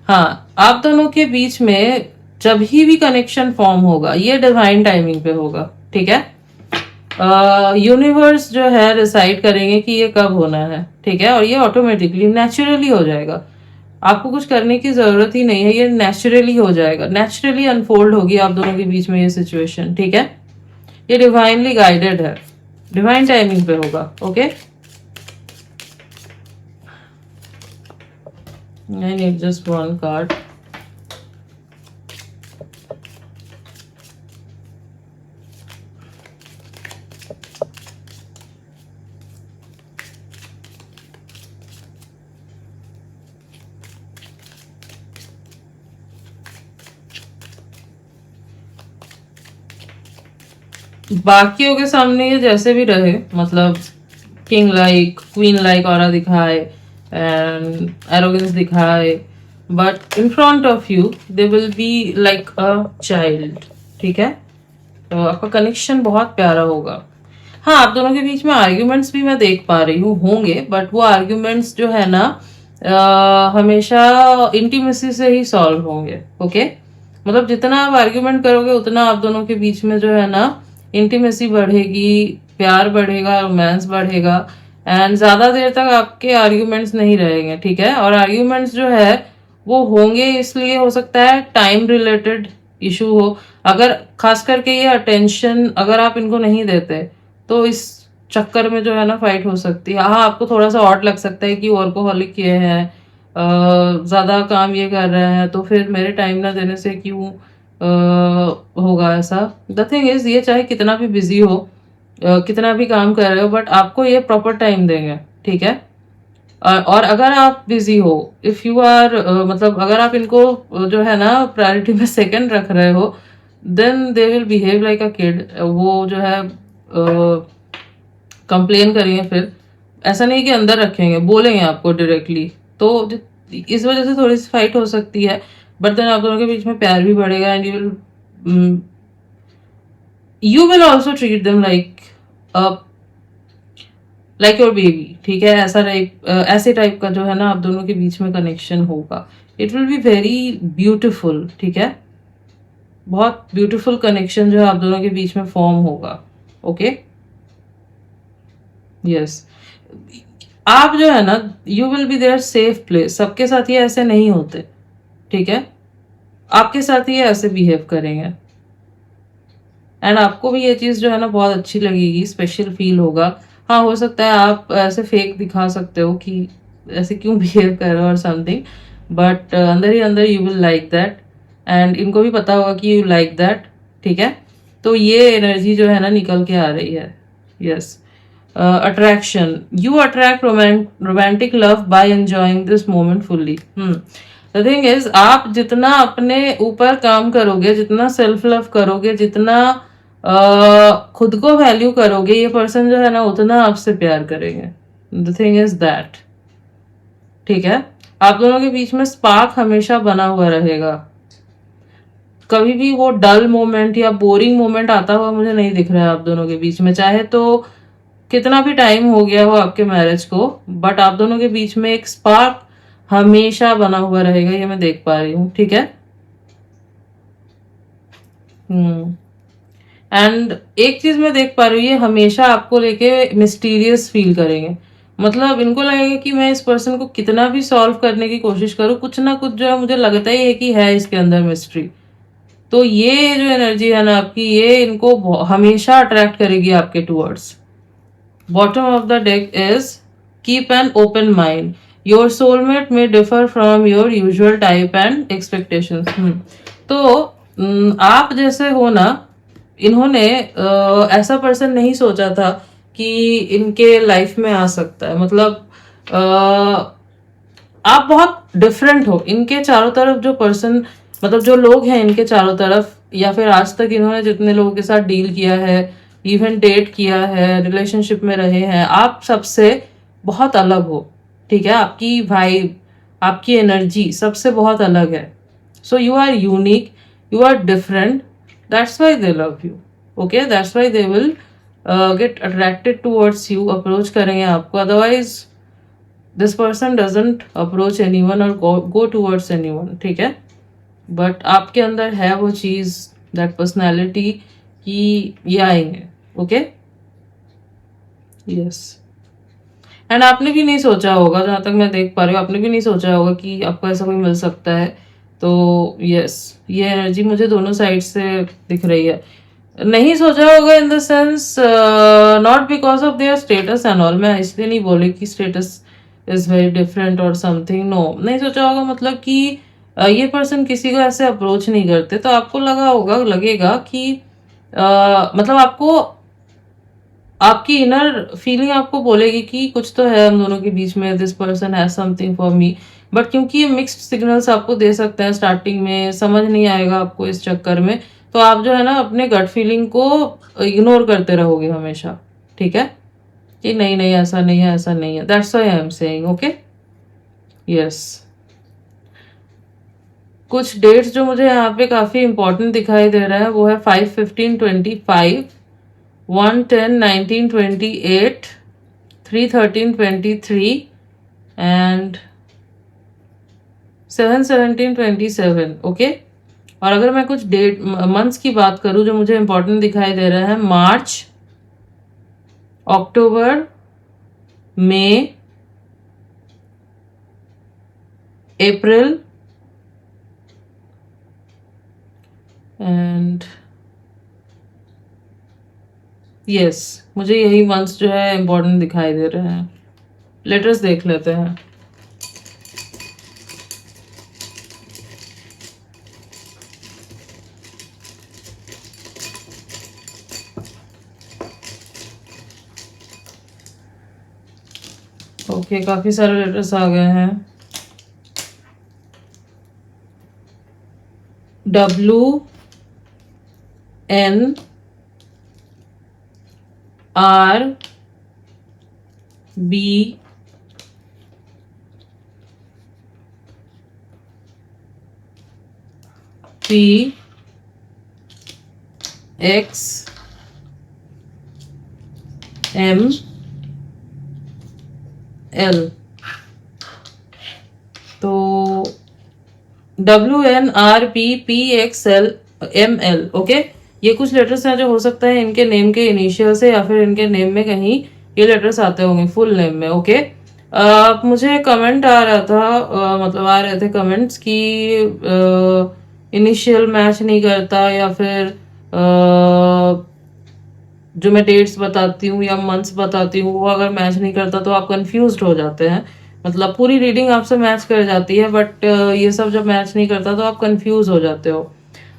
Speaker 1: हाँ, आप दोनों के बीच में जब ही कनेक्शन फॉर्म होगा, ये डिवाइन टाइमिंग पे होगा। ठीक है, यूनिवर्स जो है डिसाइड करेंगे कि ये कब होना है। ठीक है, और ये ऑटोमेटिकली नेचुरली हो जाएगा, आपको कुछ करने की जरूरत ही नहीं है, ये नेचुरली हो जाएगा, नेचुरली अनफोल्ड होगी आप दोनों के बीच में ये सिचुएशन। ठीक है, ये डिवाइनली गाइडेड है, डिवाइन टाइमिंग पे होगा। Okay, I need just one card. बाकियों के सामने ये जैसे भी रहे, मतलब king like queen like aura दिखाए एंड एरोगेंस दिखाए, but in front of you they will be like a child. ठीक है, तो आपका कनेक्शन बहुत प्यारा होगा। हाँ, आप दोनों के बीच में आर्ग्यूमेंट्स भी मैं देख पा रही हूँ होंगे, बट वो आर्ग्यूमेंट्स जो है ना हमेशा इंटीमेसी से ही सॉल्व होंगे। ओके, मतलब जितना आप आर्ग्यूमेंट करोगे उतना आप दोनों के बीच में जो है ना इंटीमेसी बढ़ेगी, प्यार बढ़ेगा, रोमांस बढ़ेगा, एंड ज्यादा देर तक आपके आर्ग्यूमेंट्स नहीं रहेंगे। ठीक है, और आर्ग्यूमेंट्स जो है वो होंगे इसलिए हो सकता है टाइम रिलेटेड इशू हो, अगर खास करके ये अटेंशन अगर आप इनको नहीं देते तो इस चक्कर में जो है ना फाइट हो सकती है। हाँ, आपको थोड़ा सा ऑड लग सकता है कि वर्कोहॉलिक ये है, ज्यादा काम ये कर रहे हैं, तो फिर मेरे टाइम ना देने से क्यों होगा ऐसा। द थिंग इज, ये चाहे कितना भी बिजी हो, कितना भी काम कर रहे हो, बट आपको ये प्रॉपर टाइम देंगे। ठीक है, और अगर आप बिजी हो, इफ यू आर मतलब अगर आप इनको जो है ना प्रायोरिटी में सेकंड रख रहे हो, then they will behave like a kid. वो जो है कंप्लेन करेंगे, फिर ऐसा नहीं कि अंदर रखेंगे, बोलेंगे आपको डायरेक्टली, तो इस वजह से थोड़ी सी फाइट हो सकती है, बट देन आप दोनों के बीच में प्यार भी बढ़ेगा, and you will also treat them like your baby. ठीक है, ऐसे टाइप का जो है ना आप दोनों के बीच में कनेक्शन होगा। It will be very beautiful. ठीक है, बहुत ब्यूटीफुल कनेक्शन जो है आप दोनों के बीच में फॉर्म होगा। ओके, यस, आप जो है ना you will be their safe place. सबके साथ ये ऐसे नहीं होते। ठीक है, आपके साथ ही ये ऐसे बिहेव करेंगे, एंड आपको भी ये चीज जो है ना बहुत अच्छी लगेगी, स्पेशल फील होगा। हाँ, हो सकता है आप ऐसे फेक दिखा सकते हो कि ऐसे क्यों बिहेव कर रहे हो और समथिंग, बट अंदर ही अंदर you will like that, and इनको भी पता होगा कि यू लाइक दैट। ठीक है, तो ये एनर्जी जो है ना निकल के आ रही है। Yes, attraction, you attract romantic love by enjoying this moment fully. The thing is, आप जितना अपने ऊपर काम करोगे, जितना सेल्फ लव करोगे, जितना खुद को वैल्यू करोगे, ये पर्सन जो है ना उतना आपसे प्यार करेंगे। The thing is that. ठीक है, आप दोनों के बीच में स्पार्क हमेशा बना हुआ रहेगा, कभी भी वो डल मोमेंट या बोरिंग मोमेंट आता हुआ मुझे नहीं दिख रहा है आप दोनों के बीच में। चाहे तो कितना भी टाइम हो गया हो आपके मैरिज को, बट आप दोनों के बीच में एक स्पार्क हमेशा बना हुआ रहेगा, ये मैं देख पा रही हूँ। ठीक है, एंड एक चीज मैं देख पा रही हूँ, ये हमेशा आपको लेके मिस्टीरियस फील करेंगे, मतलब इनको लगेगा कि मैं इस पर्सन को कितना भी सॉल्व करने की कोशिश करूँ, कुछ ना कुछ जो है मुझे लगता ही है कि है इसके अंदर मिस्ट्री। तो ये जो एनर्जी है ना आपकी, ये इनको हमेशा अट्रैक्ट करेगी आपके towards. Bottom of the deck is keep an open mind, your soulmate may differ from your usual type and expectations. तो आप जैसे हो ना, इन्होंने ऐसा पर्सन नहीं सोचा था कि इनके लाइफ में आ सकता है। मतलब आप बहुत डिफरेंट हो। इनके चारों तरफ जो पर्सन, मतलब जो लोग हैं इनके चारों तरफ, या फिर आज तक इन्होंने जितने लोगों के साथ डील किया है, इवन डेट किया है, रिलेशनशिप में रहे हैं, आप सबसे बहुत अलग हो। ठीक है, आपकी वाइब, आपकी एनर्जी सबसे बहुत अलग है। So you are unique, you are different, that's why they love you. Okay, that's why they will get attracted towards you, approach करेंगे आपको। Otherwise this person doesn't approach anyone और गो टूवर्ड्स एनीवन। ठीक है, but आपके अंदर है वो चीज, दैट पर्सनैलिटी, कि ये आएंगे। Okay, yes. एंड आपने भी नहीं सोचा होगा, जहां तक मैं देख पा रही हूँ, आपने भी नहीं सोचा होगा कि आपको ऐसा कोई मिल सकता है। तो यस, ये एनर्जी मुझे दोनों साइड से दिख रही है। नहीं सोचा होगा in the sense, not because of their status and all. मैं इसलिए नहीं बोली कि स्टेटस इज वेरी डिफरेंट और समथिंग, नो, नहीं सोचा होगा। मतलब कि ये पर्सन किसी को ऐसे अप्रोच नहीं करते, तो आपको लगेगा कि मतलब आपको, आपकी इनर फीलिंग आपको बोलेगी कि कुछ तो है हम दोनों के बीच में, this person has something for me. But क्योंकि ये मिक्स्ड सिग्नल्स आपको दे सकते हैं, स्टार्टिंग में समझ नहीं आएगा आपको इस चक्कर में, तो आप जो है ना अपने गट फीलिंग को इग्नोर करते रहोगे हमेशा। ठीक है, कि नहीं नहीं ऐसा नहीं है, ऐसा नहीं है। That's why I am saying. Okay, yes. कुछ डेट्स जो मुझे यहाँ पे काफी इंपॉर्टेंट दिखाई दे रहा है वो है 5/15/25, 1/10/1928, 3/13/23 एंड 7/17/27। ओके, और अगर मैं कुछ डेट मंथ्स की बात करूं जो मुझे इंपॉर्टेंट दिखाई दे रहा है, मार्च, अक्टूबर, मई, अप्रैल एंड यस, मुझे यही मंथ्स जो है इंपॉर्टेंट दिखाई दे रहे हैं। लेटर्स देख लेते हैं। ओके, काफी सारे लेटर्स आ गए हैं। WNRBPXML। तो WNRBPXML। ओके, ये कुछ लेटर्स हैं जो हो सकता है इनके नेम के इनिशियल से या फिर इनके नेम में कहीं ये लेटर्स आते होंगे फुल नेम में। ओके, मुझे कमेंट आ रहा था, मतलब आ रहे थे कमेंट्स कि इनिशियल मैच नहीं करता, या फिर जो मैं डेट्स बताती हूँ या मंथ्स बताती हूँ वो अगर मैच नहीं करता तो आप कंफ्यूज्ड हो जाते हैं। मतलब पूरी रीडिंग आपसे मैच कर जाती है, बट ये सब जब मैच नहीं करता तो आप कंफ्यूज हो जाते हो।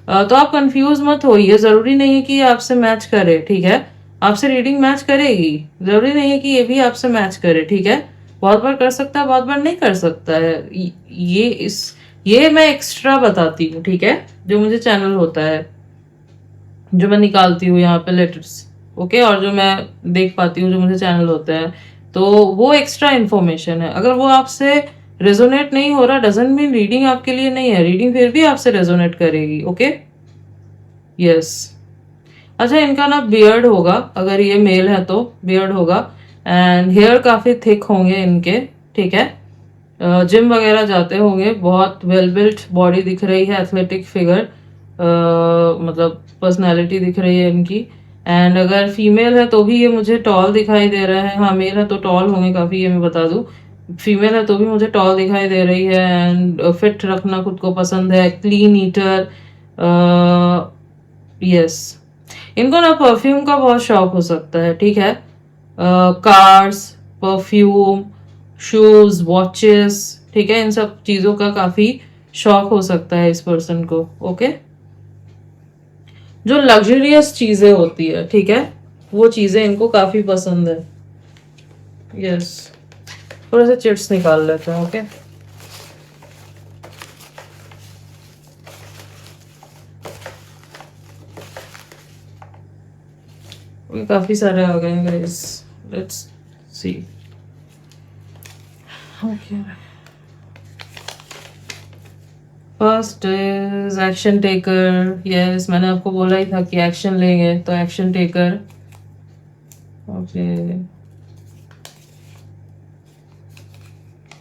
Speaker 1: तो आप कंफ्यूज मत होइए, जरूरी नहीं है कि ये आपसे मैच करे। ठीक है, आपसे रीडिंग मैच करेगी, जरूरी नहीं है कि ये भी आपसे मैच करे। ठीक है, बहुत बार कर सकता है, बहुत बार नहीं कर सकता है। ये मैं एक्स्ट्रा बताती हूँ। ठीक है, जो मुझे चैनल होता है, जो मैं निकालती हूँ यहाँ पे लेटर्स। ओके, और जो मैं देख पाती हूँ जो मुझे चैनल होते हैं, तो वो एक्स्ट्रा इन्फॉर्मेशन है। अगर वो आपसे रेजोनेट नहीं हो रहा, डजंट मीन रीडिंग आपके लिए नहीं है। रीडिंग फिर भी आपसे रेजोनेट करेगी। Okay, yes. अच्छा, इनका ना बियर्ड होगा, अगर ये मेल है तो बियर्ड होगा, एंड हेयर काफी थिक होंगे इनके। ठीक है, जिम वगैरह जाते होंगे, बहुत वेल बिल्ट बॉडी दिख रही है, एथलेटिक फिगर, मतलब पर्सनालिटी दिख रही है इनकी। एंड अगर फीमेल है तो भी ये मुझे टॉल दिखाई दे रहा है, हाँ मेल है तो टॉल होंगे काफ़ी, ये मैं बता दूँ। फीमेल है तो भी मुझे टॉल दिखाई दे रही है एंड फिट रखना खुद को पसंद है, क्लीन ईटर, यस। इनको ना परफ्यूम का बहुत शौक हो सकता है, ठीक है। कार्स, परफ्यूम, शूज, वॉचेस, ठीक है, इन सब चीज़ों का काफ़ी शौक हो सकता है इस पर्सन को, ओके। जो लग्जरियस चीज़ें होती है, ठीक है, वो चीज़ें इनको काफ़ी पसंद है, यस। थोड़े से चिट्स निकाल लेते हैं, ओके। ये काफ़ी सारे आ गए हैं guys, let's see, okay. First is action taker, yes, मैंने आपको बोला ही था कि एक्शन लेंगे, तो action taker, okay.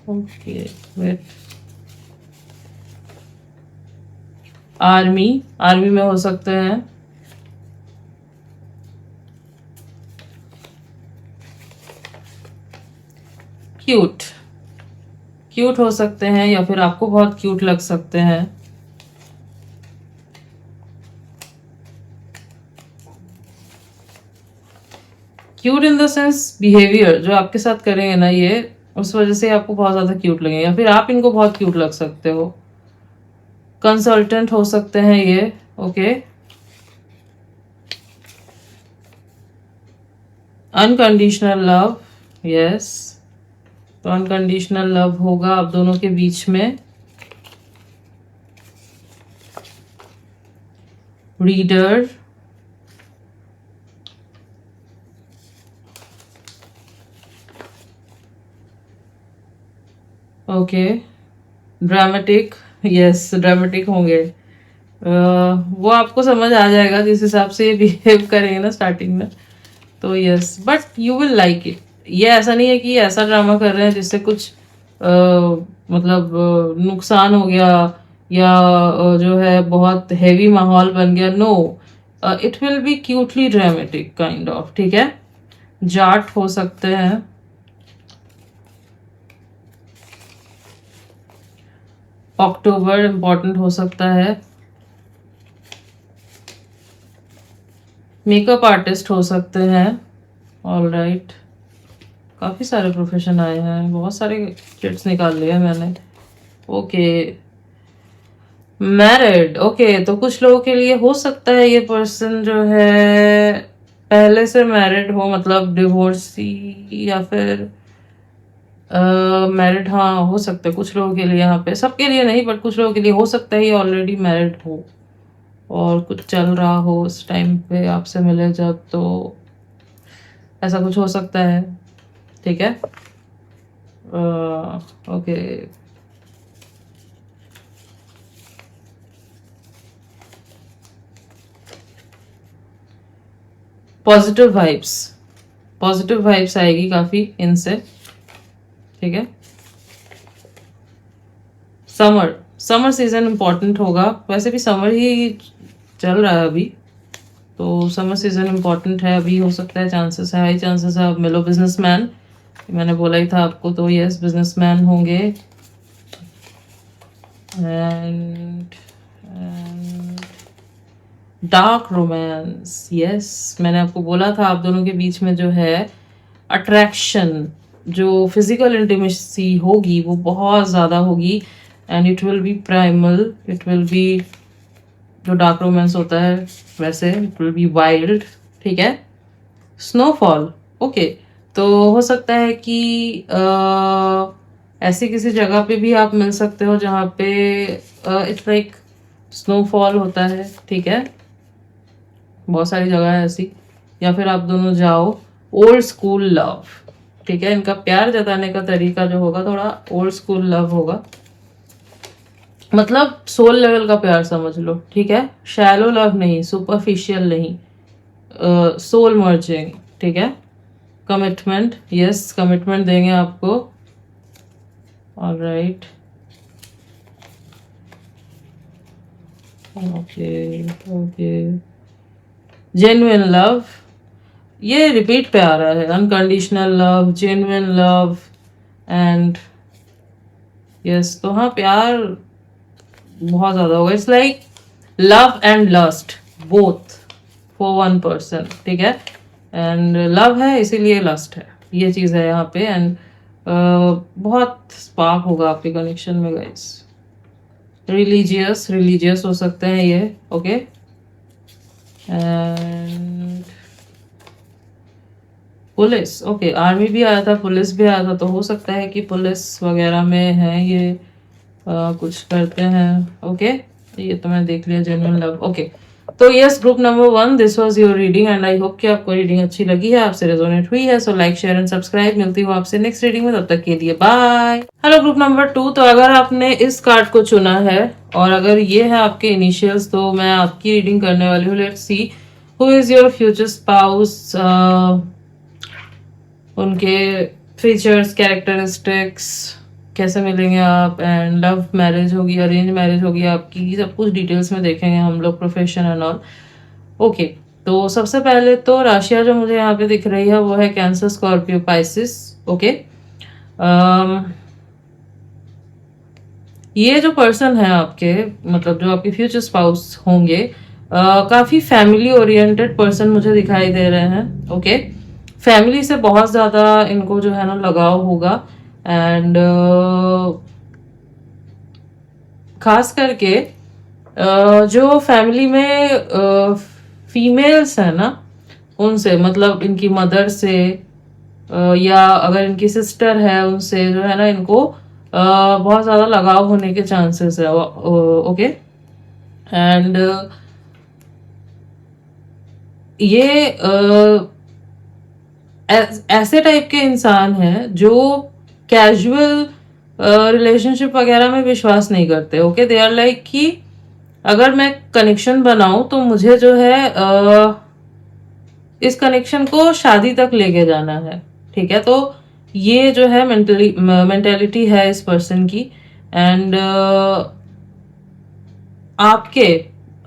Speaker 1: Okay, wait, army, army में हो सकते हैं, क्यूट, क्यूट हो सकते हैं या फिर आपको बहुत क्यूट लग सकते हैं, cute in the sense behaviour जो आपके साथ करेंगे ना ये, उस वजह से आपको बहुत ज्यादा क्यूट लगेंगे या फिर आप इनको बहुत क्यूट लग सकते हो। कंसल्टेंट हो सकते हैं ये, ओके। अनकंडीशनल लव, यस, तो अनकंडीशनल लव होगा आप दोनों के बीच में। Reader, okay. Dramatic, yes, dramatic होंगे। वो आपको समझ आ जाएगा जिस हिसाब से ये बिहेव करेंगे ना स्टार्टिंग में, तो yes, but you will like it. ये ऐसा नहीं है कि ऐसा ड्रामा कर रहे हैं जिससे कुछ मतलब नुकसान हो गया या जो है बहुत हैवी माहौल बन गया, no, it will be cutely dramatic kind of, ठीक है। जाट हो सकते हैं, अक्टूबर इम्पोर्टेंट हो सकता है, मेकअप आर्टिस्ट हो सकते हैं, ऑल राइट। काफ़ी सारे प्रोफेशन आए हैं, बहुत सारे चिट्स निकाल लिए मैंने, ओके। मैरिड, ओके, तो कुछ लोगों के लिए हो सकता है ये पर्सन जो है पहले से मैरिड हो, मतलब डिवोर्सी या फिर मैरिड, हाँ हो सकता है कुछ लोगों के लिए, यहाँ पे सबके लिए नहीं बट कुछ लोगों के लिए हो सकता है ये ऑलरेडी मैरिड हो और कुछ चल रहा हो उस टाइम पे आपसे मिले जब, तो ऐसा कुछ हो सकता है, ठीक है, okay. Positive vibes, positive vibes आएगी काफ़ी इनसे, ठीक है। समर, समर सीजन इम्पोर्टेंट होगा, वैसे भी समर ही चल रहा है अभी, तो समर सीजन इम्पोर्टेंट है अभी, हो सकता है, चांसेस है, हाई चांसेस है आप मिलो बिजनेसमैन, मैंने बोला ही था आपको, तो यस बिजनेसमैन होंगे। एंड डार्क रोमांस, यस, मैंने आपको बोला था आप दोनों के बीच में जो है अट्रैक्शन, जो फिजिकल इंटीमेसी होगी वो बहुत ज़्यादा होगी and it will B primal, it will B, जो डार्क रोमांस होता है वैसे इट विल बी वाइल्ड, ठीक है। स्नोफॉल, ओके, तो हो सकता है कि ऐसी किसी जगह पे भी आप मिल सकते हो जहाँ पे इट्स लाइक स्नोफॉल होता है, ठीक है, बहुत सारी जगह है ऐसी, या फिर आप दोनों जाओ, ओल्ड स्कूल लव, ठीक है, इनका प्यार जताने का तरीका जो होगा थोड़ा ओल्ड स्कूल लव होगा, मतलब सोल लेवल का प्यार समझ लो, ठीक है, शैलो लव नहीं, सुपरफिशियल नहीं, सोल मर्जिंग, ठीक है। कमिटमेंट, यस, कमिटमेंट देंगे आपको, all right, okay, okay, genuine love, ये रिपीट पे आ रहा है, unconditional love, genuine love and yes. तो हाँ, प्यार बहुत ज्यादा होगा। It's like love and lust both for one person, ठीक है। एंड लव है इसीलिए लस्ट है, ये चीज़ है यहाँ पे। एंड बहुत स्पार्क होगा आपके कनेक्शन में गाइस। रिलीजियस हो सकते हैं ये, okay. And police, okay, army भी आया था, पुलिस भी आया था, तो हो सकता है कि पुलिस वगैरह में है ये, कुछ करते हैं, ओके। ये तो मैं देख लिया, जेन्युइन लव, ओके। तो yes, group number 1, this was your reading and I hope कि आपको रीडिंग अच्छी लगी है, आपसे रेजोनेट हुई है। So like, share and subscribe. मिलती हूँ आपसे नेक्स्ट रीडिंग में, तब तक के लिए बाय। हेलो ग्रुप नंबर 2, तो अगर आपने इस कार्ड को चुना है और अगर ये है आपके इनिशियल्स, तो मैं आपकी रीडिंग करने वाली हूँ। Let's see who is your future spouse, उनके फीचर्स, कैरेक्टरिस्टिक्स, कैसे मिलेंगे आप, एंड लव मैरिज होगी, अरेंज मैरिज होगी आपकी, सब कुछ डिटेल्स में देखेंगे हम लोग, प्रोफेशन एंड ऑल, ओके। तो सबसे पहले तो राशियां जो मुझे यहाँ पे दिख रही है वो है कैंसर, स्कॉर्पियो, पाइसिस, ओके। ये जो पर्सन है आपके, मतलब जो आपके फ्यूचर स्पाउस होंगे, काफी फैमिली ओरिएंटेड पर्सन मुझे दिखाई दे रहे हैं, ओके। फैमिली से बहुत ज्यादा इनको जो है ना लगाव होगा। एंड खास करके जो फैमिली में फीमेल्स है ना, उनसे, मतलब इनकी मदर से, या अगर इनकी सिस्टर है उनसे जो है ना, इनको बहुत ज्यादा लगाव होने के चांसेस है, ओके। एंड ये ऐसे टाइप के इंसान हैं जो कैजुअल रिलेशनशिप वगैरह में विश्वास नहीं करते, ओके। दे आर लाइक कि अगर मैं कनेक्शन बनाऊं तो मुझे जो है इस कनेक्शन को शादी तक लेके जाना है, ठीक है। तो ये जो है मेंटेलिटी है इस पर्सन की। एंड आपके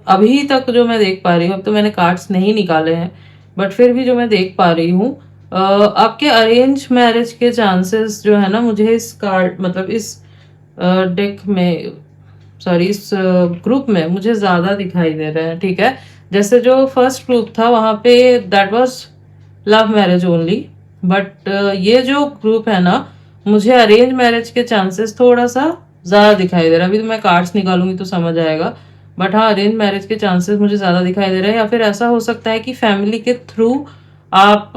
Speaker 1: अभी तक जो मैं देख पा रही हूँ, अब तो मैंने कार्ड्स नहीं निकाले हैं, बट फिर भी जो मैं देख पा रही हूँ, आपके अरेंज मैरिज के चांसेस जो है ना, मुझे इस कार्ड, मतलब इस डेक में, सॉरी, इस ग्रुप में मुझे ज्यादा दिखाई दे रहे हैं, ठीक है। जैसे जो फर्स्ट ग्रुप था वहां पे that was love marriage only, but ये जो ग्रुप है ना, मुझे अरेंज मैरिज के चांसेस थोड़ा सा ज्यादा दिखाई दे रहा है। अभी तो मैं कार्ड्स निकालूंगी तो समझ आएगा, बट हाँ, अरेंज मैरिज के चांसेस मुझे ज्यादा दिखाई दे रहे हैं। या फिर ऐसा हो सकता है कि फैमिली के थ्रू आप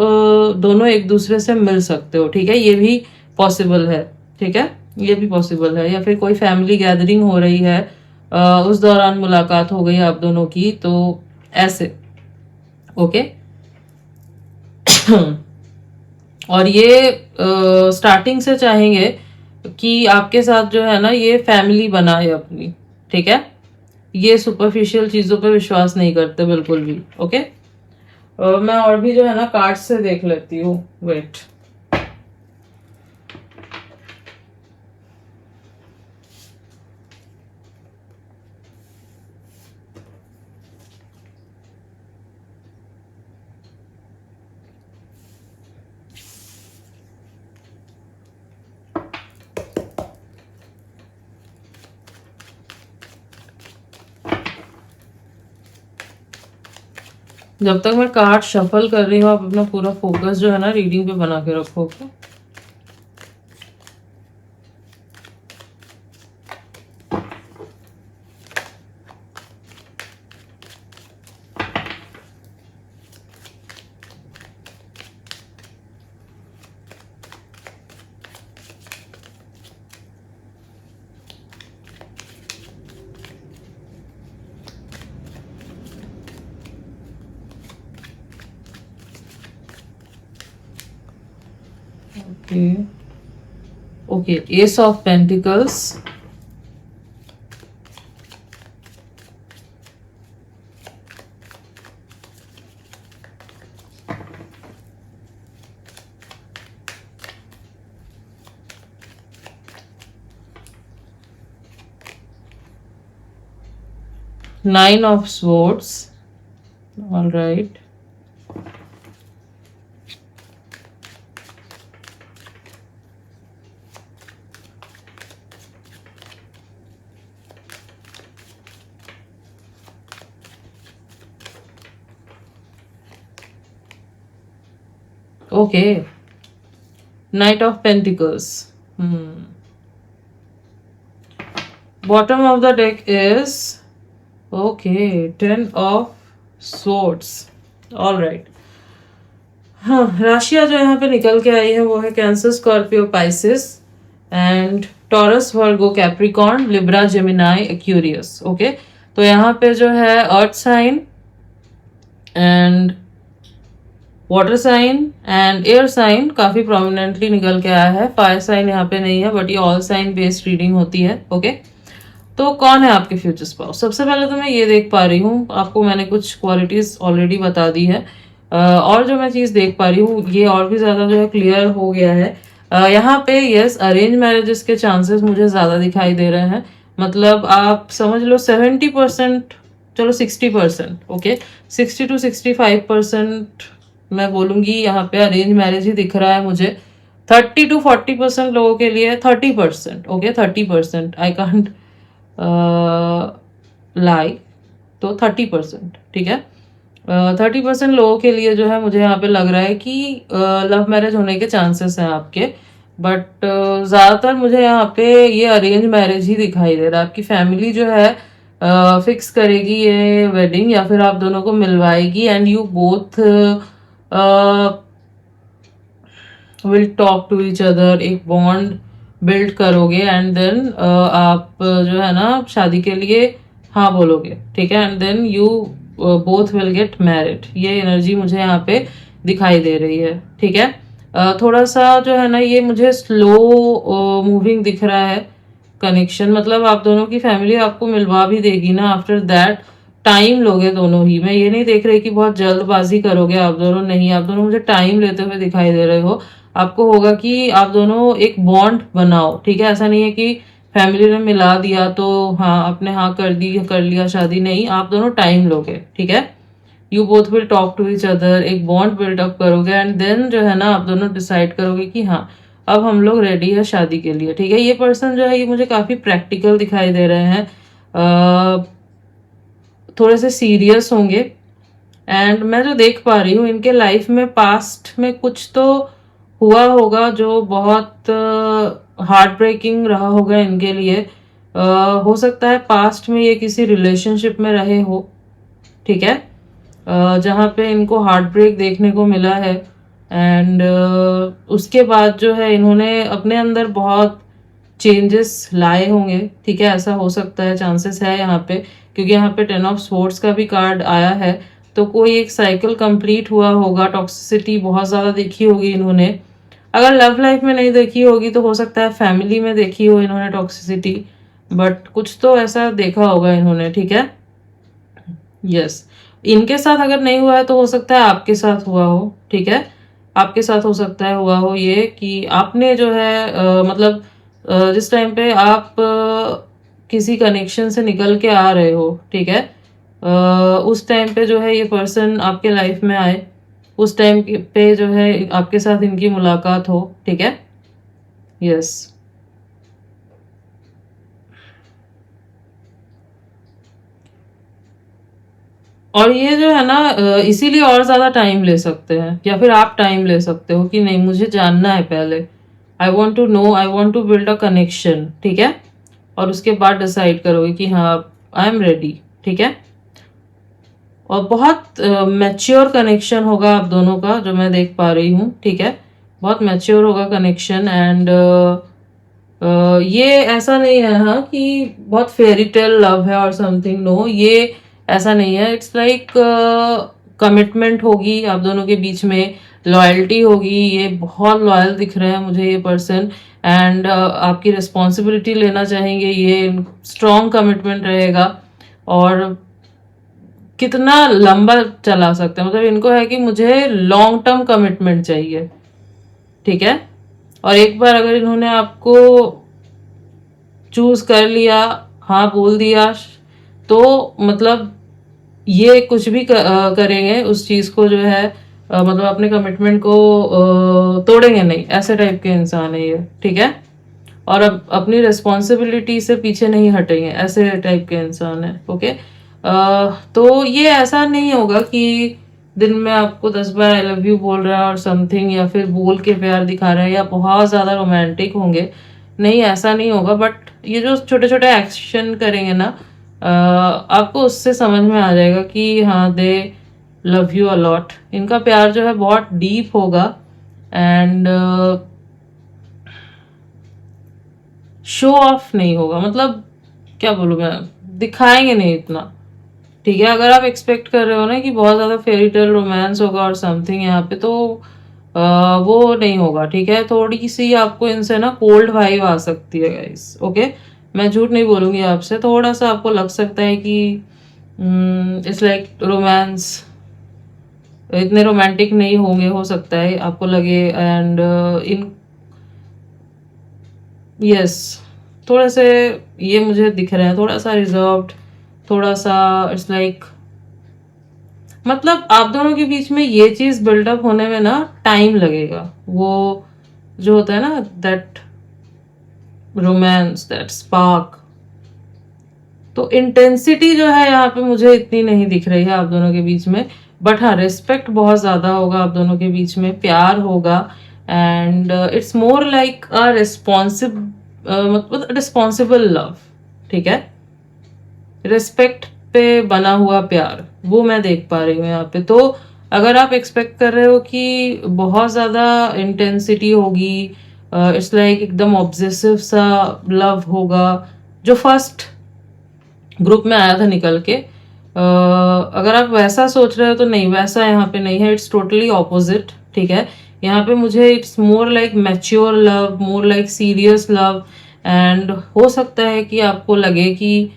Speaker 1: दोनों एक दूसरे से मिल सकते हो, ठीक है, ये भी पॉसिबल है, ठीक है, ये भी पॉसिबल है। या फिर कोई फैमिली गैदरिंग हो रही है, उस दौरान मुलाकात हो गई आप दोनों की, तो ऐसे, ओके। और ये स्टार्टिंग से चाहेंगे कि आपके साथ जो है ना ये फैमिली बनाए अपनी, ठीक है। ये सुपरफिशियल चीजों पे विश्वास नहीं करते बिल्कुल भी, ओके। मैं और भी जो है ना कार्ड से देख लेती हूँ, वेट। जब तक मैं कार्ड शफल कर रही हूँ, आप अपना पूरा फोकस जो है ना रीडिंग पे बना के रखो, okay. Okay, okay, S of pentacles, 9 of swords, all right, okay, night of pentacles. Bottom of the deck is okay 10 of swords. All right. हाँ, राशियाँ जो यहाँ पे निकल के आई है वो है Cancer, Scorpio, Pisces and Taurus, Virgo, Capricorn, Libra, Gemini, Aquarius. Okay, तो यहाँ पे जो है earth sign and water sign and air sign काफी प्रोमिनेंटली निकल के आया है. फायर साइन यहाँ पे नहीं है, बट ये ऑल साइन बेस्ड रीडिंग होती है. ओके, तो कौन है आपके फ्यूचर स्पाउस? सबसे पहले तो मैं ये देख पा रही हूँ, आपको मैंने कुछ क्वालिटीज ऑलरेडी बता दी है, और जो मैं चीज देख पा रही हूँ ये और भी ज्यादा जो है क्लियर हो गया है. यहाँ पे यस, अरेंज मैरिजेस के चांसेस मुझे ज्यादा दिखाई दे रहे हैं. मतलब आप समझ लो 70%, चलो 60%. ओके, 60 to 65% मैं बोलूंगी यहाँ पे अरेंज मैरिज ही दिख रहा है मुझे. 30 to 40% लोगों के लिए 30%. ओके, 30%, आई कांट लाई, तो 30%. ठीक है, 30% लोगों के लिए जो है मुझे यहाँ पे लग रहा है कि लव मैरिज होने के चांसेस हैं आपके. बट ज़्यादातर मुझे यहाँ पे ये अरेंज मैरिज ही दिखाई दे रहा है. आपकी फैमिली जो है फिक्स करेगी ये वेडिंग, या फिर आप दोनों को मिलवाएगी and you both will talk to each other, एक बॉन्ड बिल्ड करोगे एंड देन आप जो है ना शादी के लिए हाँ बोलोगे. ठीक है, and then you both will get married. ये एनर्जी मुझे यहाँ पे दिखाई दे रही है. ठीक है, थोड़ा सा जो है ना ये मुझे स्लो मूविंग दिख रहा है कनेक्शन. मतलब आप दोनों की फैमिली आपको मिलवा भी देगी ना, आफ्टर दैट टाइम लोगे दोनों ही. मैं ये नहीं देख रही कि बहुत जल्दबाजी करोगे आप दोनों, नहीं, आप दोनों मुझे टाइम लेते हुए दिखाई दे रहे हो. आपको होगा कि आप दोनों एक बॉन्ड बनाओ. ठीक है, ऐसा नहीं है कि फैमिली ने मिला दिया तो हाँ आपने हाँ कर दी, कर लिया शादी, नहीं, आप दोनों टाइम लोगे. ठीक है, you both will talk to each other, एक बॉन्ड बिल्डअप करोगे एंड देन जो है ना आप दोनों डिसाइड करोगे कि हाँ अब हम लोग रेडी है शादी के लिए. ठीक है, ये पर्सन जो है ये मुझे काफी प्रैक्टिकल दिखाई दे रहे हैं, थोड़े से सीरियस होंगे. एंड मैं जो देख पा रही हूँ इनके लाइफ में पास्ट में कुछ तो हुआ होगा जो बहुत हार्ट ब्रेकिंग रहा होगा इनके लिए. हो सकता है पास्ट में ये किसी रिलेशनशिप में रहे हो. ठीक है, जहाँ पे इनको हार्ट ब्रेक देखने को मिला है एंड उसके बाद जो है इन्होंने अपने अंदर बहुत चेंजेस लाए होंगे. ठीक है, ऐसा हो सकता है, चांसेस है यहाँ पे, क्योंकि यहाँ पे 10 ऑफ स्वॉर्ड्स का भी कार्ड आया है. तो कोई एक साइकिल कंप्लीट हुआ होगा. टॉक्सिसिटी बहुत ज़्यादा देखी होगी इन्होंने. अगर लव लाइफ में नहीं देखी होगी तो हो सकता है फैमिली में देखी हो इन्होंने टॉक्सिसिटी, बट कुछ तो ऐसा देखा होगा इन्होंने. ठीक है, यस, इनके साथ अगर नहीं हुआ है तो हो सकता है आपके साथ हुआ हो. ठीक है, आपके साथ हो सकता है हुआ हो ये कि आपने जो है मतलब जिस टाइम पे आप किसी कनेक्शन से निकल के आ रहे हो. ठीक है, उस टाइम पे जो है ये पर्सन आपके लाइफ में आए, उस टाइम पे जो है आपके साथ इनकी मुलाकात हो. ठीक है, यस. और ये जो है ना इसीलिए और ज्यादा टाइम ले सकते हैं, या फिर आप टाइम ले सकते हो कि नहीं मुझे जानना है पहले, I want to know, I want to build a connection. ठीक है, और उसके बाद डिसाइड करोगे कि हाँ आई एम रेडी. ठीक है, और बहुत मैच्योर कनेक्शन होगा आप दोनों का जो मैं देख पा रही हूँ. ठीक है, बहुत मैच्योर होगा कनेक्शन. एंड ये ऐसा नहीं है हाँ कि बहुत फेरी टेल लव है और समथिंग, नो, ये ऐसा नहीं है. इट्स लाइक कमिटमेंट होगी आप दोनों के बीच में, लॉयल्टी होगी. ये बहुत लॉयल दिख रहे हैं मुझे ये पर्सन, एंड आपकी रिस्पॉन्सिबिलिटी लेना चाहेंगे. ये स्ट्रॉन्ग कमिटमेंट रहेगा और कितना लंबा चला सकते हैं. मतलब इनको है कि मुझे लॉन्ग टर्म कमिटमेंट चाहिए. ठीक है, और एक बार अगर इन्होंने आपको चूज कर लिया, हाँ बोल दिया, तो मतलब ये कुछ भी करेंगे उस चीज को जो है मतलब अपने कमिटमेंट को तोड़ेंगे नहीं. ऐसे टाइप के इंसान है ये. ठीक है, और अब अपनी रिस्पॉन्सिबिलिटी से पीछे नहीं हटेंगे, ऐसे टाइप के इंसान है. ओके, तो ये ऐसा नहीं होगा कि दिन में आपको 10 बार आई लव यू बोल रहा है और समथिंग, या फिर बोल के प्यार दिखा रहा है, या बहुत ज़्यादा रोमांटिक होंगे, नहीं ऐसा नहीं होगा। बट ये जो छोटे छोटे एक्शन करेंगे ना, आपको उससे समझ में आ जाएगा कि हाँ, दे लव यू अलॉट। इनका प्यार जो है बहुत डीप होगा, एंड शो ऑफ नहीं होगा, मतलब क्या बोलूँ मैं, दिखाएंगे नहीं इतना। ठीक है, अगर आप एक्सपेक्ट कर रहे हो ना कि बहुत ज्यादा फेरी टेल रोमांस होगा और समथिंग यहाँ पे, तो वो नहीं होगा। ठीक है, थोड़ी सी आपको इनसे ना कोल्ड वाइब आ सकती है गाइस। ओके, मैं झूठ नहीं बोलूंगी आपसे, थोड़ा सा आपको लग सकता है कि इट्स लाइक रोमांस इतने रोमांटिक नहीं होंगे, हो सकता है आपको लगे। एंड इन यस, थोड़ा से ये मुझे दिख रहा है, थोड़ा सा रिजर्व्ड, थोड़ा सा इट्स लाइक, मतलब आप दोनों के बीच में ये चीज बिल्डअप होने में ना टाइम लगेगा। वो जो होता है ना, दैट रोमांस, दैट स्पार्क, तो इंटेंसिटी जो है यहाँ पे मुझे इतनी नहीं दिख रही है आप दोनों के बीच में। बट हाँ, रिस्पेक्ट बहुत ज्यादा होगा आप दोनों के बीच में, प्यार होगा। And it's more like a responsible मतलब रिस्पॉन्सिबल लव। ठीक है, रिस्पेक्ट पे बना हुआ प्यार, वो मैं देख पा रही हूँ यहाँ पे। तो अगर आप एक्सपेक्ट कर रहे हो कि बहुत ज्यादा इंटेंसिटी होगी, इट्स लाइक एकदम ऑब्सेसिव सा लव होगा, जो फर्स्ट ग्रुप में आया था निकल के, अगर आप वैसा सोच रहे हो तो नहीं, वैसा यहाँ पे नहीं है, इट्स टोटली ऑपोजिट। ठीक है, यहाँ पे मुझे it's more like mature love, more like serious love. And हो सकता है कि आपको लगे कि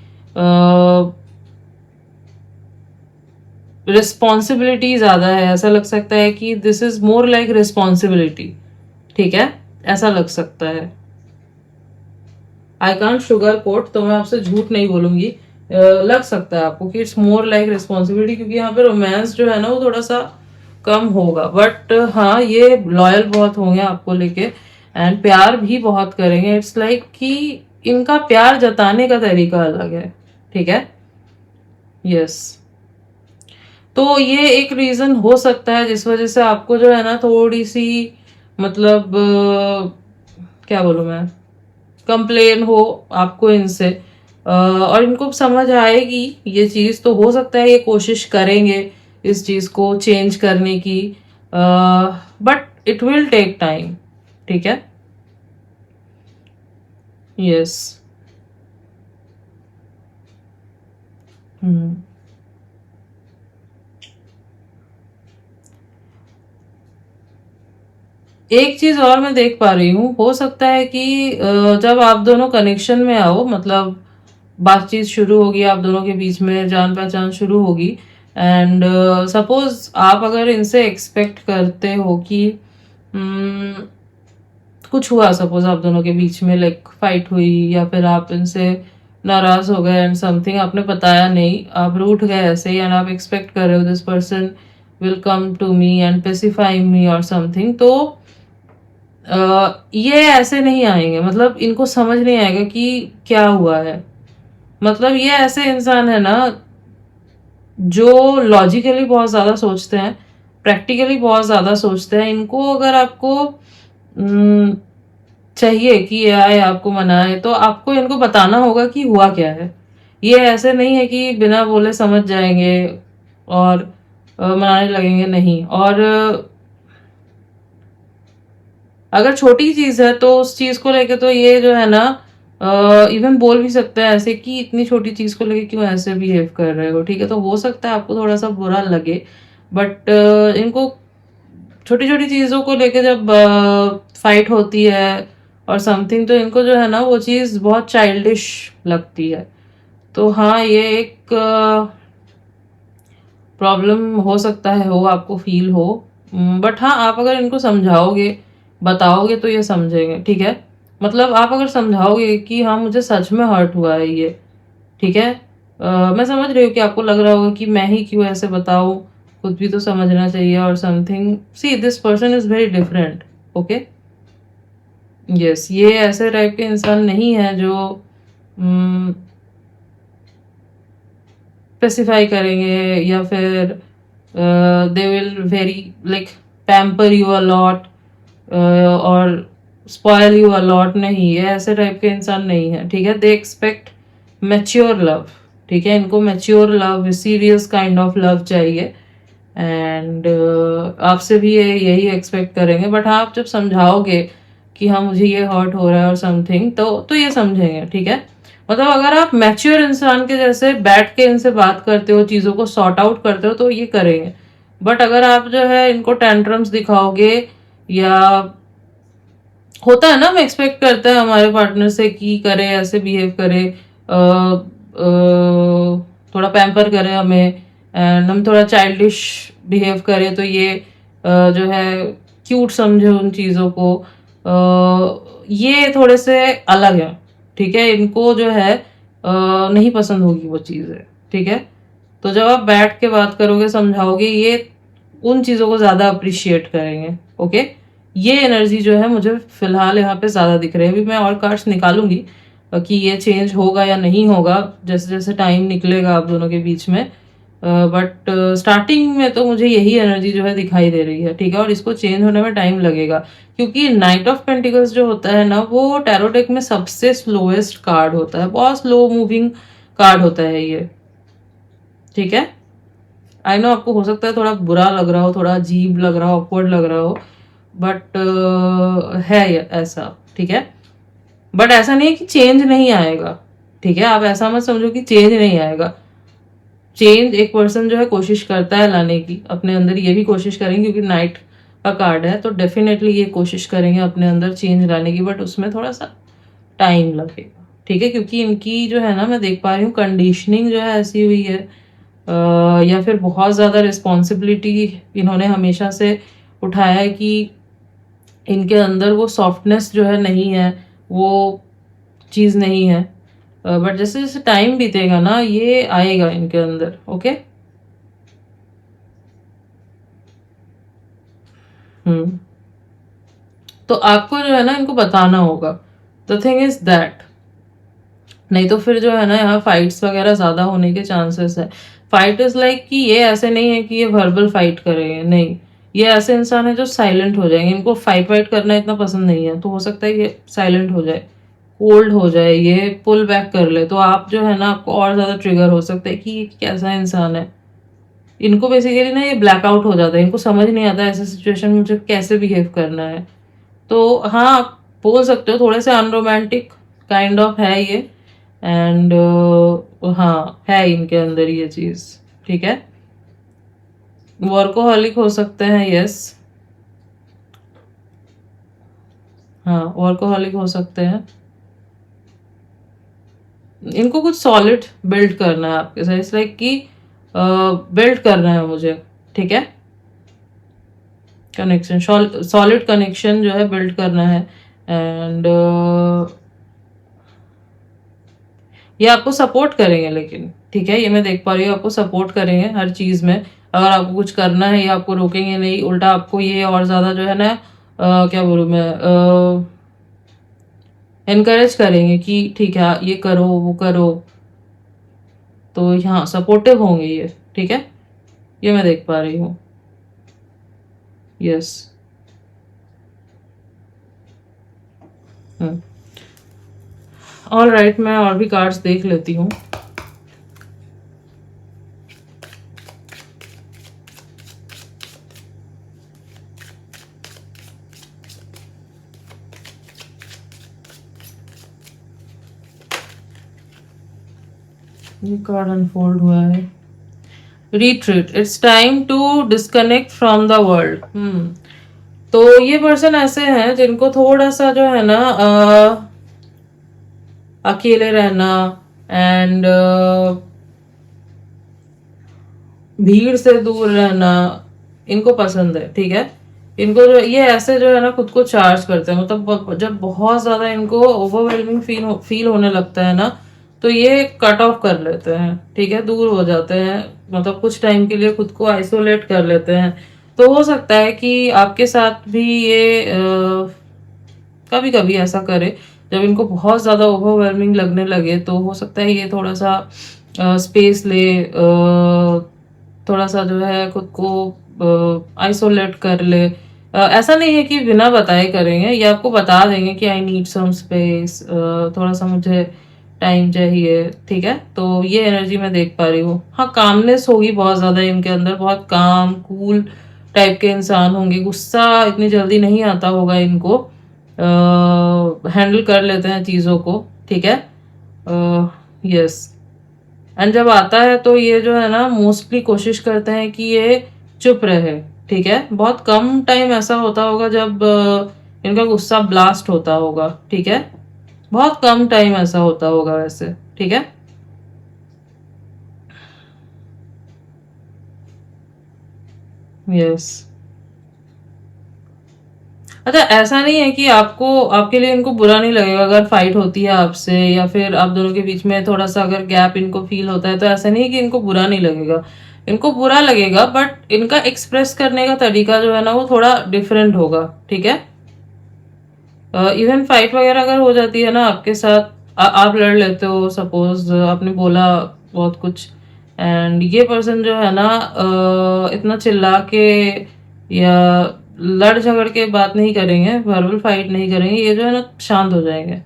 Speaker 1: रिस्पॉन्सिबिलिटी ज्यादा है, ऐसा लग सकता है कि this is more like responsibility. ठीक है, ऐसा लग सकता है। आई कांट शुगर कोट, तो मैं आपसे झूठ नहीं बोलूंगी। लग सकता है आपको कि इट्स मोर लाइक रिस्पॉन्सिबिलिटी, क्योंकि यहाँ पे रोमांस जो है ना वो थोड़ा सा कम होगा। बट हाँ, ये लॉयल बहुत होंगे आपको लेके, एंड प्यार भी बहुत करेंगे। इट्स लाइक कि इनका प्यार जताने का तरीका अलग है। ठीक है, यस। तो ये एक रीजन हो सकता है जिस वजह से आपको जो है ना थोड़ी सी, मतलब क्या बोलूं मैं, कंप्लेन हो आपको इनसे। और इनको समझ आएगी ये चीज, तो हो सकता है ये कोशिश करेंगे इस चीज को चेंज करने की, but it will take time. ठीक है, यस। हम्म। एक चीज और मैं देख पा रही हूँ, हो सकता है कि जब आप दोनों कनेक्शन में आओ, मतलब बातचीत शुरू होगी आप दोनों के बीच में, जान पहचान शुरू होगी, एंड सपोज आप अगर इनसे एक्सपेक्ट करते हो कि हम्म, कुछ हुआ, सपोज आप दोनों के बीच में लाइक फाइट हुई, या फिर आप इनसे नाराज हो गए एंड समथिंग आपने बताया नहीं, आप रूठ गए ऐसे ही, एंड आप एक्सपेक्ट कर रहे हो this person will come to me and pacify me or something, तो ये ऐसे नहीं आएंगे। मतलब इनको समझ नहीं आएगा कि क्या हुआ है। मतलब ये ऐसे इंसान है ना जो लॉजिकली बहुत ज्यादा सोचते हैं, प्रैक्टिकली बहुत ज्यादा सोचते हैं। इनको अगर आपको हम्म, चाहिए कि ये आए आपको मनाए, तो आपको इनको बताना होगा कि हुआ क्या है। ये ऐसे नहीं है कि बिना बोले समझ जाएंगे और मनाने लगेंगे, नहीं। और अगर छोटी चीज है तो उस चीज को लेके तो ये जो है ना इवन बोल भी सकते हैं ऐसे कि इतनी छोटी चीज को लेके क्यों ऐसे बिहेव कर रहे हो। ठीक है, तो हो सकता है आपको थोड़ा सा बुरा लगे, बट इनको छोटी छोटी चीजों को लेके जब फाइट होती है और समथिंग, तो इनको जो है ना वो चीज बहुत चाइल्डिश लगती है। तो हाँ, ये एक प्रॉब्लम हो सकता है, हो आपको फील हो। बट हाँ, आप अगर इनको समझाओगे, बताओगे, तो ये समझेंगे। ठीक है, मतलब आप अगर समझाओगे कि हाँ मुझे सच में हर्ट हुआ है ये, ठीक है, मैं समझ रही हूँ कि आपको लग रहा होगा कि मैं ही क्यों ऐसे बताऊँ, खुद भी तो समझना चाहिए और something. See, this person is very different. Okay, yes, ये ऐसे टाइप के इंसान नहीं है जो स्पेसिफाई करेंगे या फिर they will very like pamper you a lot और स्पॉयल यू अ लॉट। नहीं, ये ऐसे टाइप के इंसान नहीं है, ठीक है। दे एक्सपेक्ट मैच्योर लव, ठीक है। इनको mature love, serious kind of love चाहिए। एंड आपसे भी ये यही एक्सपेक्ट करेंगे। बट हाँ, आप जब समझाओगे कि हाँ मुझे ये हर्ट हो रहा है और समथिंग, तो ये समझेंगे, ठीक है। मतलब अगर आप मैच्योर इंसान के जैसे बैठ के इनसे बात करते हो, चीज़ों को सॉर्ट आउट करते हो, तो ये करेंगे। बट अगर आप जो है इनको टेंट्रम्स दिखाओगे, या होता है ना, हम एक्सपेक्ट करते हैं हमारे पार्टनर से कि करे, ऐसे बिहेव करे, थोड़ा पैम्पर करे हमें, एंड हम थोड़ा चाइल्डिश बिहेव करें, तो ये जो है क्यूट समझे उन चीज़ों को। ये थोड़े से अलग है, ठीक है। इनको जो है नहीं पसंद होगी वो चीज़ें, ठीक है। तो जब आप बैठ के बात करोगे, समझाओगे, ये उन चीज़ों को ज़्यादा अप्रिशिएट करेंगे, ओके। ये एनर्जी जो है मुझे फिलहाल यहाँ पे ज़्यादा दिख रही है। अभी मैं और कार्ड्स निकालूंगी कि ये चेंज होगा या नहीं होगा, जैसे जैसे टाइम निकलेगा आप दोनों के बीच में। बट स्टार्टिंग में तो मुझे यही एनर्जी जो है दिखाई दे रही है, ठीक है। और इसको चेंज होने में टाइम लगेगा, क्योंकि नाइट ऑफ पेंटिकल्स जो होता है ना, वो टैरो डेक में सबसे स्लोएस्ट कार्ड होता है, बहुत स्लो मूविंग कार्ड होता है ये, ठीक है। आई नो आपको हो सकता है थोड़ा बुरा लग रहा हो, थोड़ा अजीब लग रहा हो, ऑकवर्ड लग रहा हो, बट है ये ऐसा, ठीक है। बट ऐसा नहीं है कि चेंज नहीं आएगा, ठीक है। आप ऐसा मत समझो कि चेंज नहीं आएगा। चेंज एक पर्सन जो है कोशिश करता है लाने की अपने अंदर, ये भी कोशिश करेंगे, क्योंकि नाइट का कार्ड है, तो डेफिनेटली ये कोशिश करेंगे अपने अंदर चेंज लाने की, बट उसमें थोड़ा सा टाइम लगेगा, ठीक है। क्योंकि इनकी जो है ना, मैं देख पा रही हूँ कंडीशनिंग जो है ऐसी हुई है, या फिर बहुत ज़्यादा रिस्पॉन्सिबिलिटी इन्होंने हमेशा से उठाया है, कि इनके अंदर वो सॉफ्टनेस जो है नहीं है, वो चीज़ नहीं है। बट जैसे जैसे टाइम बीतेगा ना, ये आएगा इनके अंदर, ओके। हम्म। तो आपको जो है ना इनको बताना होगा। द थिंग इज दैट, नहीं तो फिर जो है ना, यहाँ फाइट्स वगैरह ज्यादा होने के चांसेस है। फाइट इज लाइक कि ये ऐसे नहीं है कि ये वर्बल फाइट करेंगे, नहीं। ये ऐसे इंसान है जो साइलेंट हो जाएंगे, इनको फाइट वाइट करना इतना पसंद नहीं है, तो हो सकता है ये साइलेंट हो जाए, कोल्ड हो जाए, ये पुल बैक कर ले, तो आप जो है ना, आपको और ज्यादा ट्रिगर हो सकता है कि ये कैसा इंसान है। इनको बेसिकली ना ये ब्लैकआउट हो जाता है, इनको समझ नहीं आता ऐसे सिचुएशन में मुझे कैसे बिहेव करना है। तो हाँ, आप बोल सकते हो थोड़े से अनरोमांटिक काइंड ऑफ है ये। एंड हाँ, है इनके अंदर ये चीज, ठीक है। वर्कोहॉलिक हो सकते हैं, यस। हाँ, वर्कोहॉलिक हो सकते हैं। इनको कुछ सॉलिड बिल्ड करना है आपके साथ, इस लाइक कि बिल्ड करना है मुझे, ठीक है। कनेक्शन, सॉलिड कनेक्शन जो है बिल्ड करना है। एंड ये आपको सपोर्ट करेंगे, लेकिन ठीक है, ये मैं देख पा रही हूँ, आपको सपोर्ट करेंगे हर चीज में। अगर आपको कुछ करना है, ये आपको रोकेंगे नहीं, उल्टा आपको ये और ज्यादा जो है ना, क्या बोलूँ मैं, एनकरेज करेंगे कि ठीक है ये करो, वो करो। तो यहाँ सपोर्टिव होंगे ये, ठीक है। ये मैं देख पा रही हूँ, यस। ऑल राइट, मैं और भी कार्ड्स देख लेती हूँ। ये कार्ड अनफोल्ड हुआ है, retreat, it's time to disconnect from the world. तो ये पर्सन ऐसे हैं जिनको थोड़ा सा जो है ना, अकेले रहना, एंड भीड़ से दूर रहना इनको पसंद है, ठीक है। इनको जो ये ऐसे जो है ना, खुद को चार्ज करते हैं, मतलब जब बहुत ज्यादा इनको ओवरवेलमिंग फील होने लगता है ना, तो ये कट ऑफ कर लेते हैं, ठीक है, दूर हो जाते हैं, मतलब कुछ टाइम के लिए खुद को आइसोलेट कर लेते हैं। तो हो सकता है कि आपके साथ भी ये कभी कभी ऐसा करे, जब इनको बहुत ज्यादा ओवरवेलमिंग लगने लगे, तो हो सकता है ये थोड़ा सा स्पेस ले, थोड़ा सा जो है खुद को आइसोलेट कर ले। ऐसा नहीं है कि बिना बताए करेंगे, ये आपको बता देंगे कि आई नीड सम स्पेस, थोड़ा सा मुझे टाइम चाहिए, ठीक है। तो ये एनर्जी मैं देख पा रही हूँ। हाँ, कामनेस होगी बहुत ज्यादा इनके अंदर, बहुत काम कूल टाइप के इंसान होंगे, गुस्सा इतनी जल्दी नहीं आता होगा इनको, हैंडल कर लेते हैं चीज़ों को, ठीक है। यस। एंड जब आता है तो ये जो है ना मोस्टली कोशिश करते हैं कि ये चुप रहे, ठीक है। बहुत कम टाइम ऐसा होता होगा जब इनका गुस्सा ब्लास्ट होता होगा, ठीक है। बहुत कम टाइम ऐसा होता होगा वैसे, ठीक है। यस। अच्छा, ऐसा नहीं है कि आपको आपके लिए इनको बुरा नहीं लगेगा अगर फाइट होती है आपसे, या फिर आप दोनों के बीच में थोड़ा सा अगर गैप इनको फील होता है, तो ऐसा नहीं है कि इनको बुरा नहीं लगेगा। इनको बुरा लगेगा, बट इनका एक्सप्रेस करने का तरीका जो है ना वो थोड़ा डिफरेंट होगा, ठीक है। इवन फाइट वगैरह अगर हो जाती है ना आपके साथ, आप लड़ लेते हो, सपोज आपने बोला बहुत कुछ, एंड ये पर्सन जो है ना इतना चिल्ला के या लड़ झगड़ के बात नहीं करेंगे, वर्बल फाइट नहीं करेंगे, ये जो है ना शांत हो जाएंगे,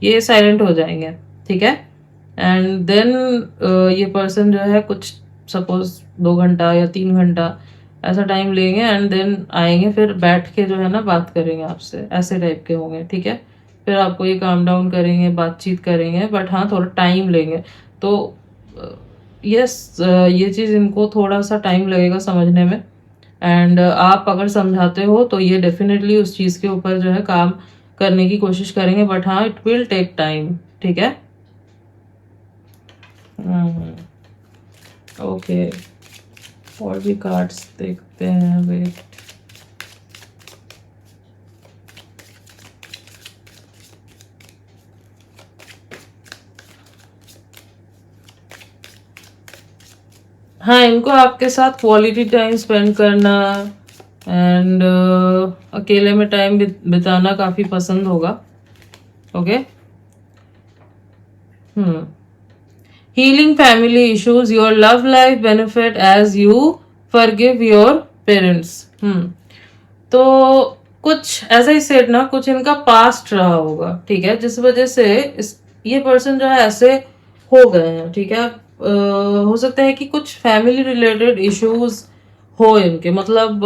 Speaker 1: ये साइलेंट हो जाएंगे, ठीक है। एंड देन ये पर्सन जो है कुछ सपोज 2 घंटा या 3 घंटा ऐसा टाइम लेंगे, एंड देन आएंगे, फिर बैठ के जो है ना बात करेंगे आपसे, ऐसे टाइप के होंगे, ठीक है। फिर आपको ये काम डाउन करेंगे, बातचीत करेंगे, बट हाँ थोड़ा टाइम लेंगे। तो यस, ये चीज़ इनको थोड़ा सा टाइम लगेगा समझने में, एंड आप अगर समझाते हो तो ये डेफिनेटली उस चीज़ के ऊपर जो है काम करने की कोशिश करेंगे, बट हाँ इट विल टेक टाइम, ठीक है। ओके, और भी कार्ड्स देखते हैं, वेट। हाँ, इनको आपके साथ क्वालिटी टाइम स्पेंड करना एंड अकेले में टाइम बिताना काफ़ी पसंद होगा, okay. Healing family issues, your love life benefit as you forgive your parents. तो कुछ ऐसा ही सेट ना, कुछ इनका पास्ट रहा होगा, ठीक है, जिस वजह से ये पर्सन जो है ऐसे हो गए हैं, ठीक है। हो सकता है कि कुछ फैमिली रिलेटेड इश्यूज हो इनके, मतलब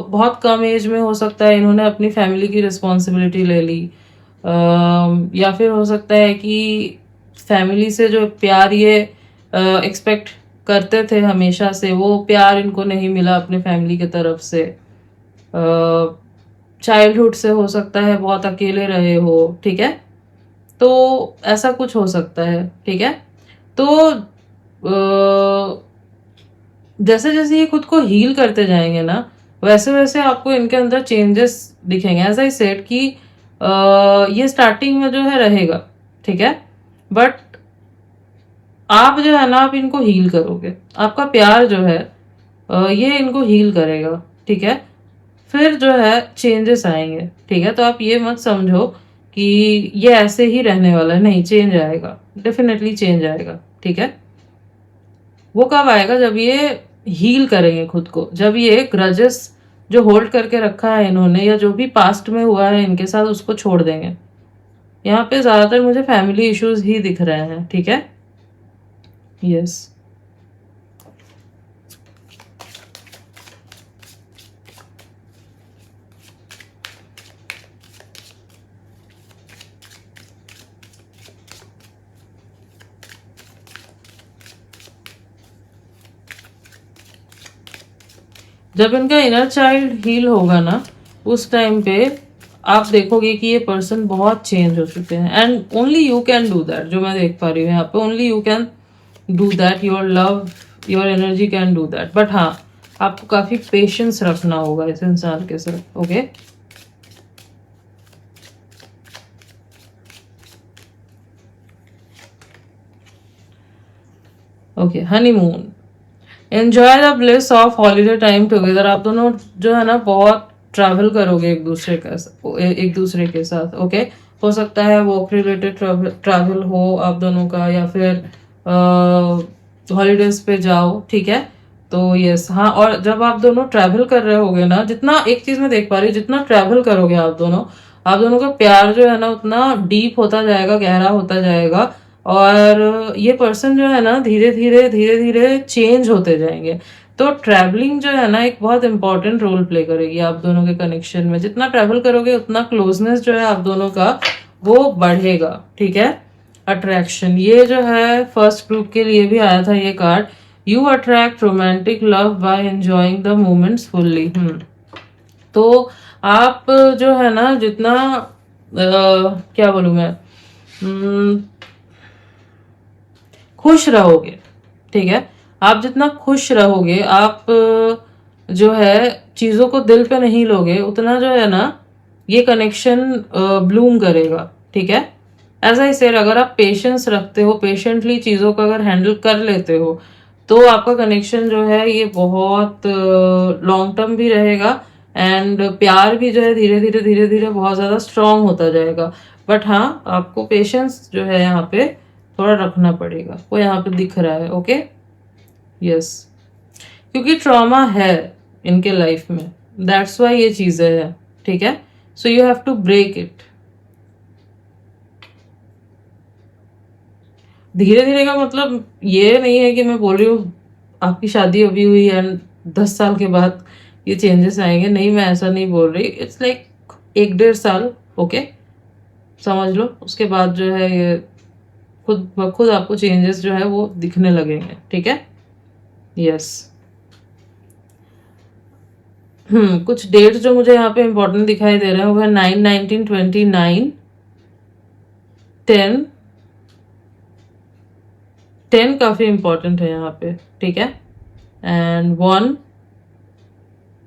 Speaker 1: बहुत कम एज में हो सकता है इन्होंने अपनी फैमिली की रिस्पॉन्सिबिलिटी ले ली, या फिर हो सकता है कि फैमिली से जो प्यार ये एक्सपेक्ट करते थे हमेशा से, वो प्यार इनको नहीं मिला अपने फैमिली की तरफ से। चाइल्डहुड से हो सकता है बहुत अकेले रहे हो, ठीक है। तो ऐसा कुछ हो सकता है, ठीक है। तो जैसे जैसे ये खुद को हील करते जाएंगे ना, वैसे वैसे आपको इनके अंदर चेंजेस दिखेंगे। ऐसा ही सेट कि ये स्टार्टिंग में जो है रहेगा, ठीक है, बट आप जो है ना आप इनको हील करोगे, आपका प्यार जो है ये इनको हील करेगा, ठीक है। फिर जो है चेंजेस आएंगे, ठीक है। तो आप ये मत समझो कि ये ऐसे ही रहने वाला है, नहीं, चेंज आएगा, डेफिनेटली चेंज आएगा, ठीक है। वो कब आएगा? जब ये हील करेंगे खुद को, जब ये ग्रजेस जो होल्ड करके रखा है इन्होंने, या जो भी पास्ट में हुआ है इनके साथ, उसको छोड़ देंगे। यहाँ पे ज्यादातर मुझे फैमिली इश्यूज ही दिख रहे हैं, ठीक है। यस। जब इनका इनर चाइल्ड हील होगा ना, उस टाइम पे आप देखोगे कि ये पर्सन बहुत चेंज हो चुके हैं, and only you can do that. जो मैं देख पा रही हूँ यहाँ पे, only you can do that, your love, your energy can do that, but हाँ आपको काफी पेशेंस रखना होगा इस इंसान के साथ, okay. Okay, honeymoon, enjoy the bliss of holiday time together. आप दोनों जो है ना बहुत ट्रैवल करोगे एक दूसरे के साथ, ओके। हो सकता है वर्क रिलेटेड ट्रैवल हो आप दोनों का, या फिर हॉलीडेज पे जाओ, ठीक है। तो यस हाँ, और जब आप दोनों ट्रैवल कर रहे होगे ना, जितना एक चीज मैं देख पा रही हूँ, जितना ट्रैवल करोगे आप दोनों का प्यार जो है ना उतना डीप होता जाएगा, गहरा होता जाएगा। और ये पर्सन जो है ना धीरे धीरे चेंज होते जाएंगे। तो ट्रैवलिंग जो है ना एक बहुत इंपॉर्टेंट रोल प्ले करेगी आप दोनों के कनेक्शन में। जितना ट्रैवल करोगे उतना क्लोजनेस जो है आप दोनों का वो बढ़ेगा, ठीक है। अट्रैक्शन, ये जो है फर्स्ट ग्रुप के लिए भी आया था ये card. You attract romantic love by enjoying the moments fully. तो आप जो है ना जितना क्या बोलूं मैं, हम्म, खुश रहोगे, ठीक है। आप जितना खुश रहोगे, आप जो है चीजों को दिल पे नहीं लोगे, उतना जो है ना ये कनेक्शन ब्लूम करेगा, ठीक है। एज आई सेड, अगर आप पेशेंस रखते हो, पेशेंटली चीजों को अगर हैंडल कर लेते हो, तो आपका कनेक्शन जो है ये बहुत लॉन्ग टर्म भी रहेगा। एंड प्यार भी जो है धीरे धीरे बहुत ज्यादा स्ट्रांग होता जाएगा। बट हाँ, आपको पेशेंस जो है यहाँ पे थोड़ा रखना पड़ेगा, वो यहाँ पे दिख रहा है, ओके। यस, क्योंकि ट्रॉमा है इनके लाइफ में, दैट्स वाई ये चीजें है, ठीक है। So you have to break it. धीरे धीरे का मतलब ये नहीं है कि मैं बोल रही हूँ आपकी शादी अभी हुई है 10 साल के बाद ये चेंजेस आएंगे, नहीं, मैं ऐसा नहीं बोल रही। इट्स लाइक 1-1.5 साल, ओके, समझ लो। उसके बाद जो है ये खुद ब खुद आपको चेंजेस जो है वो दिखने लगेंगे, ठीक है। यस। कुछ डेट्स जो मुझे यहाँ पे इंपॉर्टेंट दिखाई दे रहे हैं वो है 9/19/29, 10 10 काफी इंपॉर्टेंट है यहाँ पे, ठीक है। And 1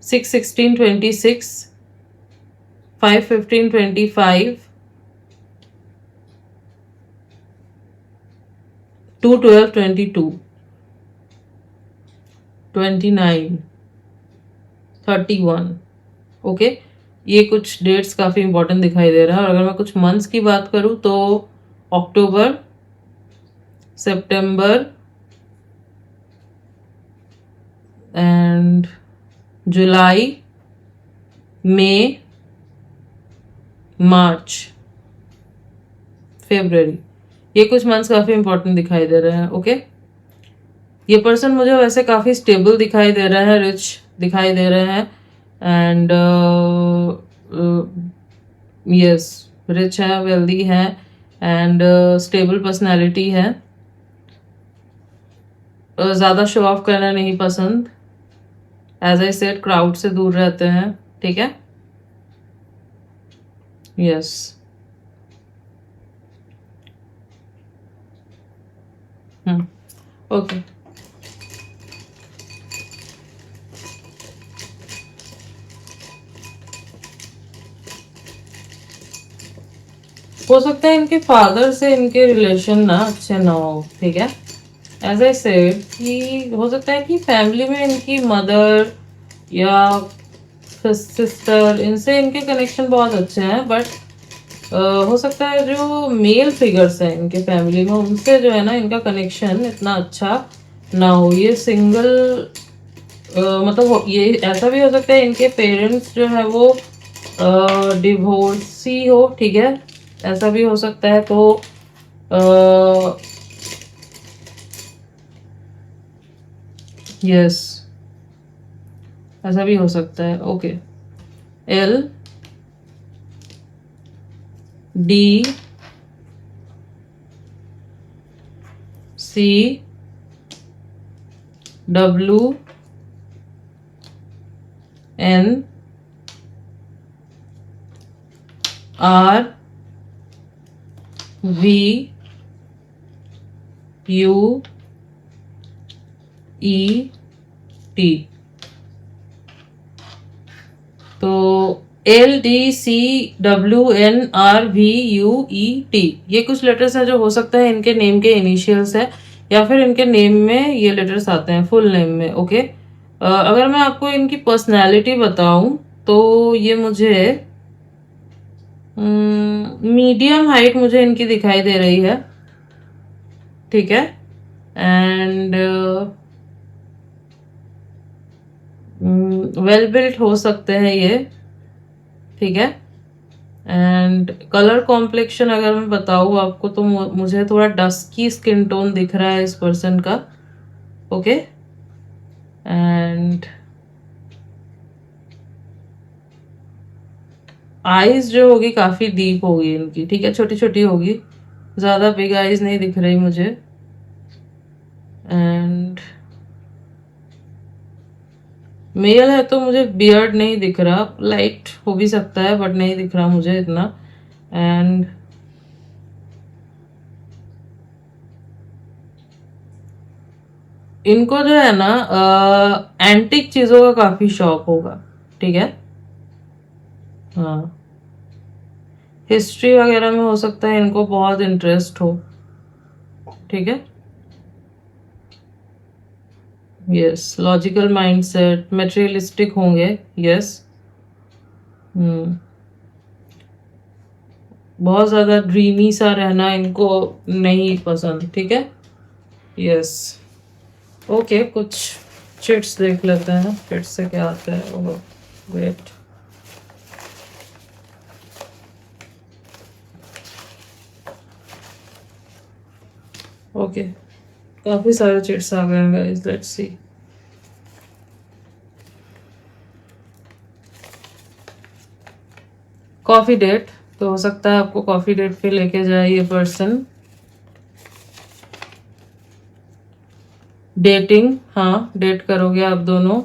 Speaker 1: 6/16/26, 5/15/25, 2/12/22, 29, 31, okay. ये कुछ डेट्स काफी इंपॉर्टेंट दिखाई दे रहा है। और अगर मैं कुछ मंथ्स की बात करूं तो अक्टूबर, सितंबर एंड जुलाई, मई, मार्च, फरवरी, ये कुछ मंथ्स काफी इंपॉर्टेंट दिखाई दे रहे हैं, ओके। ये पर्सन मुझे वैसे काफी स्टेबल दिखाई दे रहा है, रिच दिखाई दे रहे हैं। एंड यस, रिच है, वेल्दी है एंड स्टेबल पर्सनालिटी है। ज्यादा शो ऑफ करना नहीं पसंद, एज आई सेड क्राउड से दूर रहते हैं, ठीक है। यस। ओके, हो सकता है इनके फादर से इनके रिलेशन ना अच्छे ना हो, ठीक है। एज आई सेड कि हो सकता है कि फैमिली में इनकी मदर या सिस्टर, इनसे इनके कनेक्शन बहुत अच्छे हैं। बट हो सकता है जो मेल फिगर्स हैं इनके फैमिली में, उनसे जो है ना इनका कनेक्शन इतना अच्छा ना हो। ये सिंगल मतलब ये ऐसा भी हो सकता है इनके पेरेंट्स जो है वो डिवोर्सी हो, ठीक है, ऐसा भी हो सकता है। तो यस, ऐसा भी हो सकता है, okay. L D C W N R V U E T। तो LDCWNRVUET, ये कुछ लेटर्स हैं जो हो सकता है इनके नेम के इनिशियल्स है, या फिर इनके नेम में ये लेटर्स आते हैं फुल नेम में, ओके। अगर मैं आपको इनकी पर्सनैलिटी बताऊं तो ये मुझे मीडियम हाइट मुझे इनकी दिखाई दे रही है, ठीक है। एंड वेल बिल्ट हो सकते हैं ये, ठीक है। एंड कलर कॉम्प्लेक्शन अगर मैं बताऊँ आपको तो मुझे थोड़ा डस्की स्किन टोन दिख रहा है इस पर्सन का, ओके। एंड आईज जो होगी काफी डीप होगी इनकी, ठीक है, छोटी छोटी होगी, ज्यादा बिग आईज नहीं दिख रही मुझे। एंड मेल है तो मुझे बियर्ड नहीं दिख रहा, लाइट हो भी सकता है बट नहीं दिख रहा मुझे इतना। एंड इनको जो है ना एंटिक चीजों का काफी शौक होगा, ठीक है। हाँ, हिस्ट्री वगैरह में हो सकता है इनको बहुत इंटरेस्ट हो, ठीक है। यस, लॉजिकल माइंडसेट, मटेरियलिस्टिक होंगे, यस। हम्म, बहुत ज्यादा ड्रीमी सा रहना इनको नहीं पसंद, ठीक है। यस, ओके, कुछ चिट्स देख लेते हैं, चिट्स से क्या आता है। ओह वेट, ओके, काफी सारे चिट्स आ गए हैं guys, let's see. Coffee date, तो हो सकता है आपको कॉफी डेट पे लेके जाए ये पर्सन। डेटिंग, हाँ, डेट करोगे आप दोनों।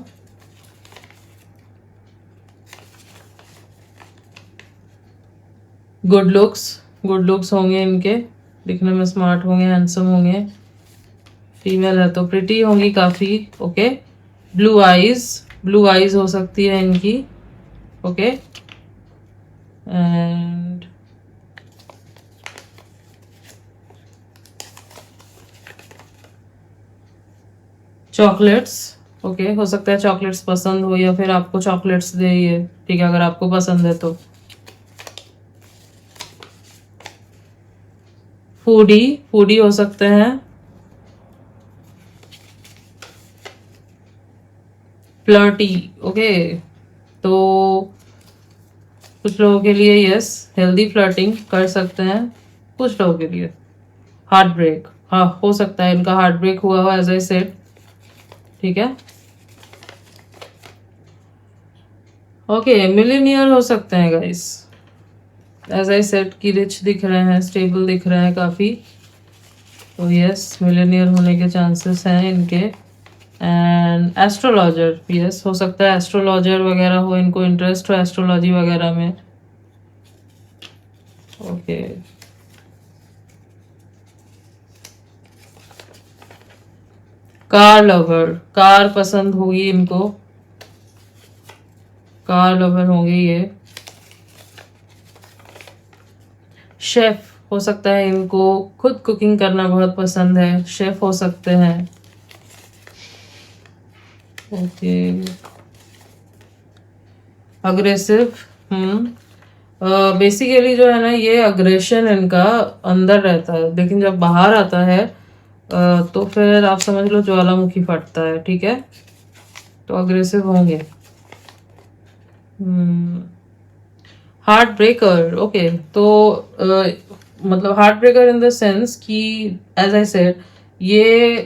Speaker 1: गुड लुक्स, गुड लुक्स होंगे इनके, दिखने में स्मार्ट होंगे, हैंडसम होंगे। फीमेल है तो प्रिटी होंगी काफी, okay. Blue eyes, blue eyes हो सकती है इनकी, ओके। एंड चॉकलेट्स, ओके, हो सकता है चॉकलेट्स पसंद हो या फिर आपको चॉकलेट्स दे ये, ठीक है, अगर आपको पसंद है तो। फूडी, फूडी हो सकते हैं। फ्लर्टी, ओके, तो कुछ लोगों के लिए यस, हेल्दी फ्लर्टिंग कर सकते हैं, कुछ लोगों के लिए हार्ट ब्रेक, हाँ, हो सकता है इनका हार्ट ब्रेक हुआ हो, एज आई सेड, ठीक है। ओके, मिलीनियर हो सकते हैं गाइस, एज आई सेड की रिच दिख रहे हैं, स्टेबल दिख रहे हैं काफी, तो यस, मिलीनियर होने के चांसेस हैं इनके। एंड एस्ट्रोलॉजर, यस, हो सकता है एस्ट्रोलॉजर वगैरह हो, इनको इंटरेस्ट हो एस्ट्रोलॉजी वगैरह में, ओके। कार लवर, कार पसंद होगी इनको, कार लवर होंगे ये। शेफ, हो सकता है इनको खुद कुकिंग करना बहुत पसंद है, शेफ हो सकते हैं, ओके। अग्रेसिव, बेसिकली जो है ना ये अग्रेशन इनका अंदर रहता है, लेकिन जब बाहर आता है तो फिर आप समझ लो ज्वालामुखी फटता है, ठीक है, तो अग्रेसिव होंगे। हार्ट ब्रेकर, ओके, तो मतलब heart breaker in the sense कि एज आई सेड ये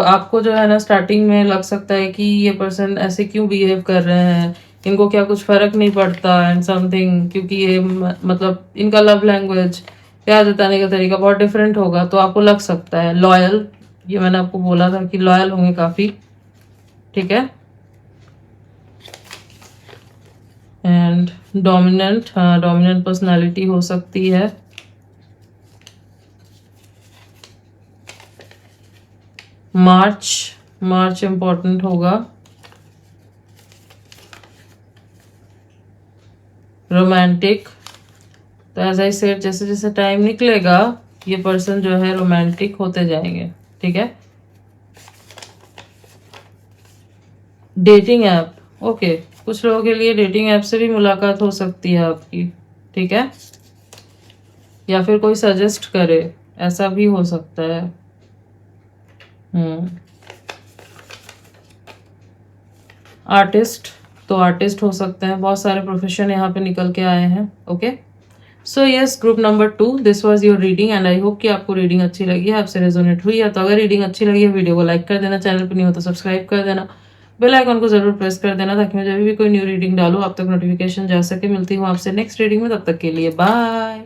Speaker 1: आपको जो है ना स्टार्टिंग में लग सकता है कि ये पर्सन ऐसे क्यों बिहेव कर रहे हैं, इनको क्या कुछ फर्क नहीं पड़ता एंड समथिंग, क्योंकि ये मतलब इनका लव लैंग्वेज, प्यार जताने का तरीका बहुत डिफरेंट होगा, तो आपको लग सकता है लॉयल, ये मैंने आपको बोला था कि लॉयल होंगे काफी, ठीक है। एंड डोमिनेंट, हाँ, डोमिनेंट पर्सनालिटी हो सकती है। मार्च, मार्च इंपॉर्टेंट होगा। रोमांटिक, तो एज आई सेड जैसे जैसे टाइम निकलेगा ये पर्सन जो है रोमांटिक होते जाएंगे, ठीक है। डेटिंग ऐप, ओके, कुछ लोगों के लिए डेटिंग ऐप से भी मुलाकात हो सकती है आपकी, ठीक है, या फिर कोई सजेस्ट करे, ऐसा भी हो सकता है। हम्म, आर्टिस्ट, तो आर्टिस्ट हो सकते हैं, बहुत सारे प्रोफेशन यहाँ पे निकल के आए हैं। Okay, so yes, group number 2, this was your reading and I hope कि आपको रीडिंग अच्छी लगी है, आपसे रेजोनेट हुई है। तो अगर रीडिंग अच्छी लगी है, वीडियो को लाइक कर देना, चैनल पर नहीं हो तो सब्सक्राइब कर देना, बेल आइकन को जरूर प्रेस कर देना ताकि मैं जब भी कोई न्यू रीडिंग डालूं आप तक नोटिफिकेशन जा सके। मिलती हूँ आपसे नेक्स्ट रीडिंग में, तब तक के लिए बाय।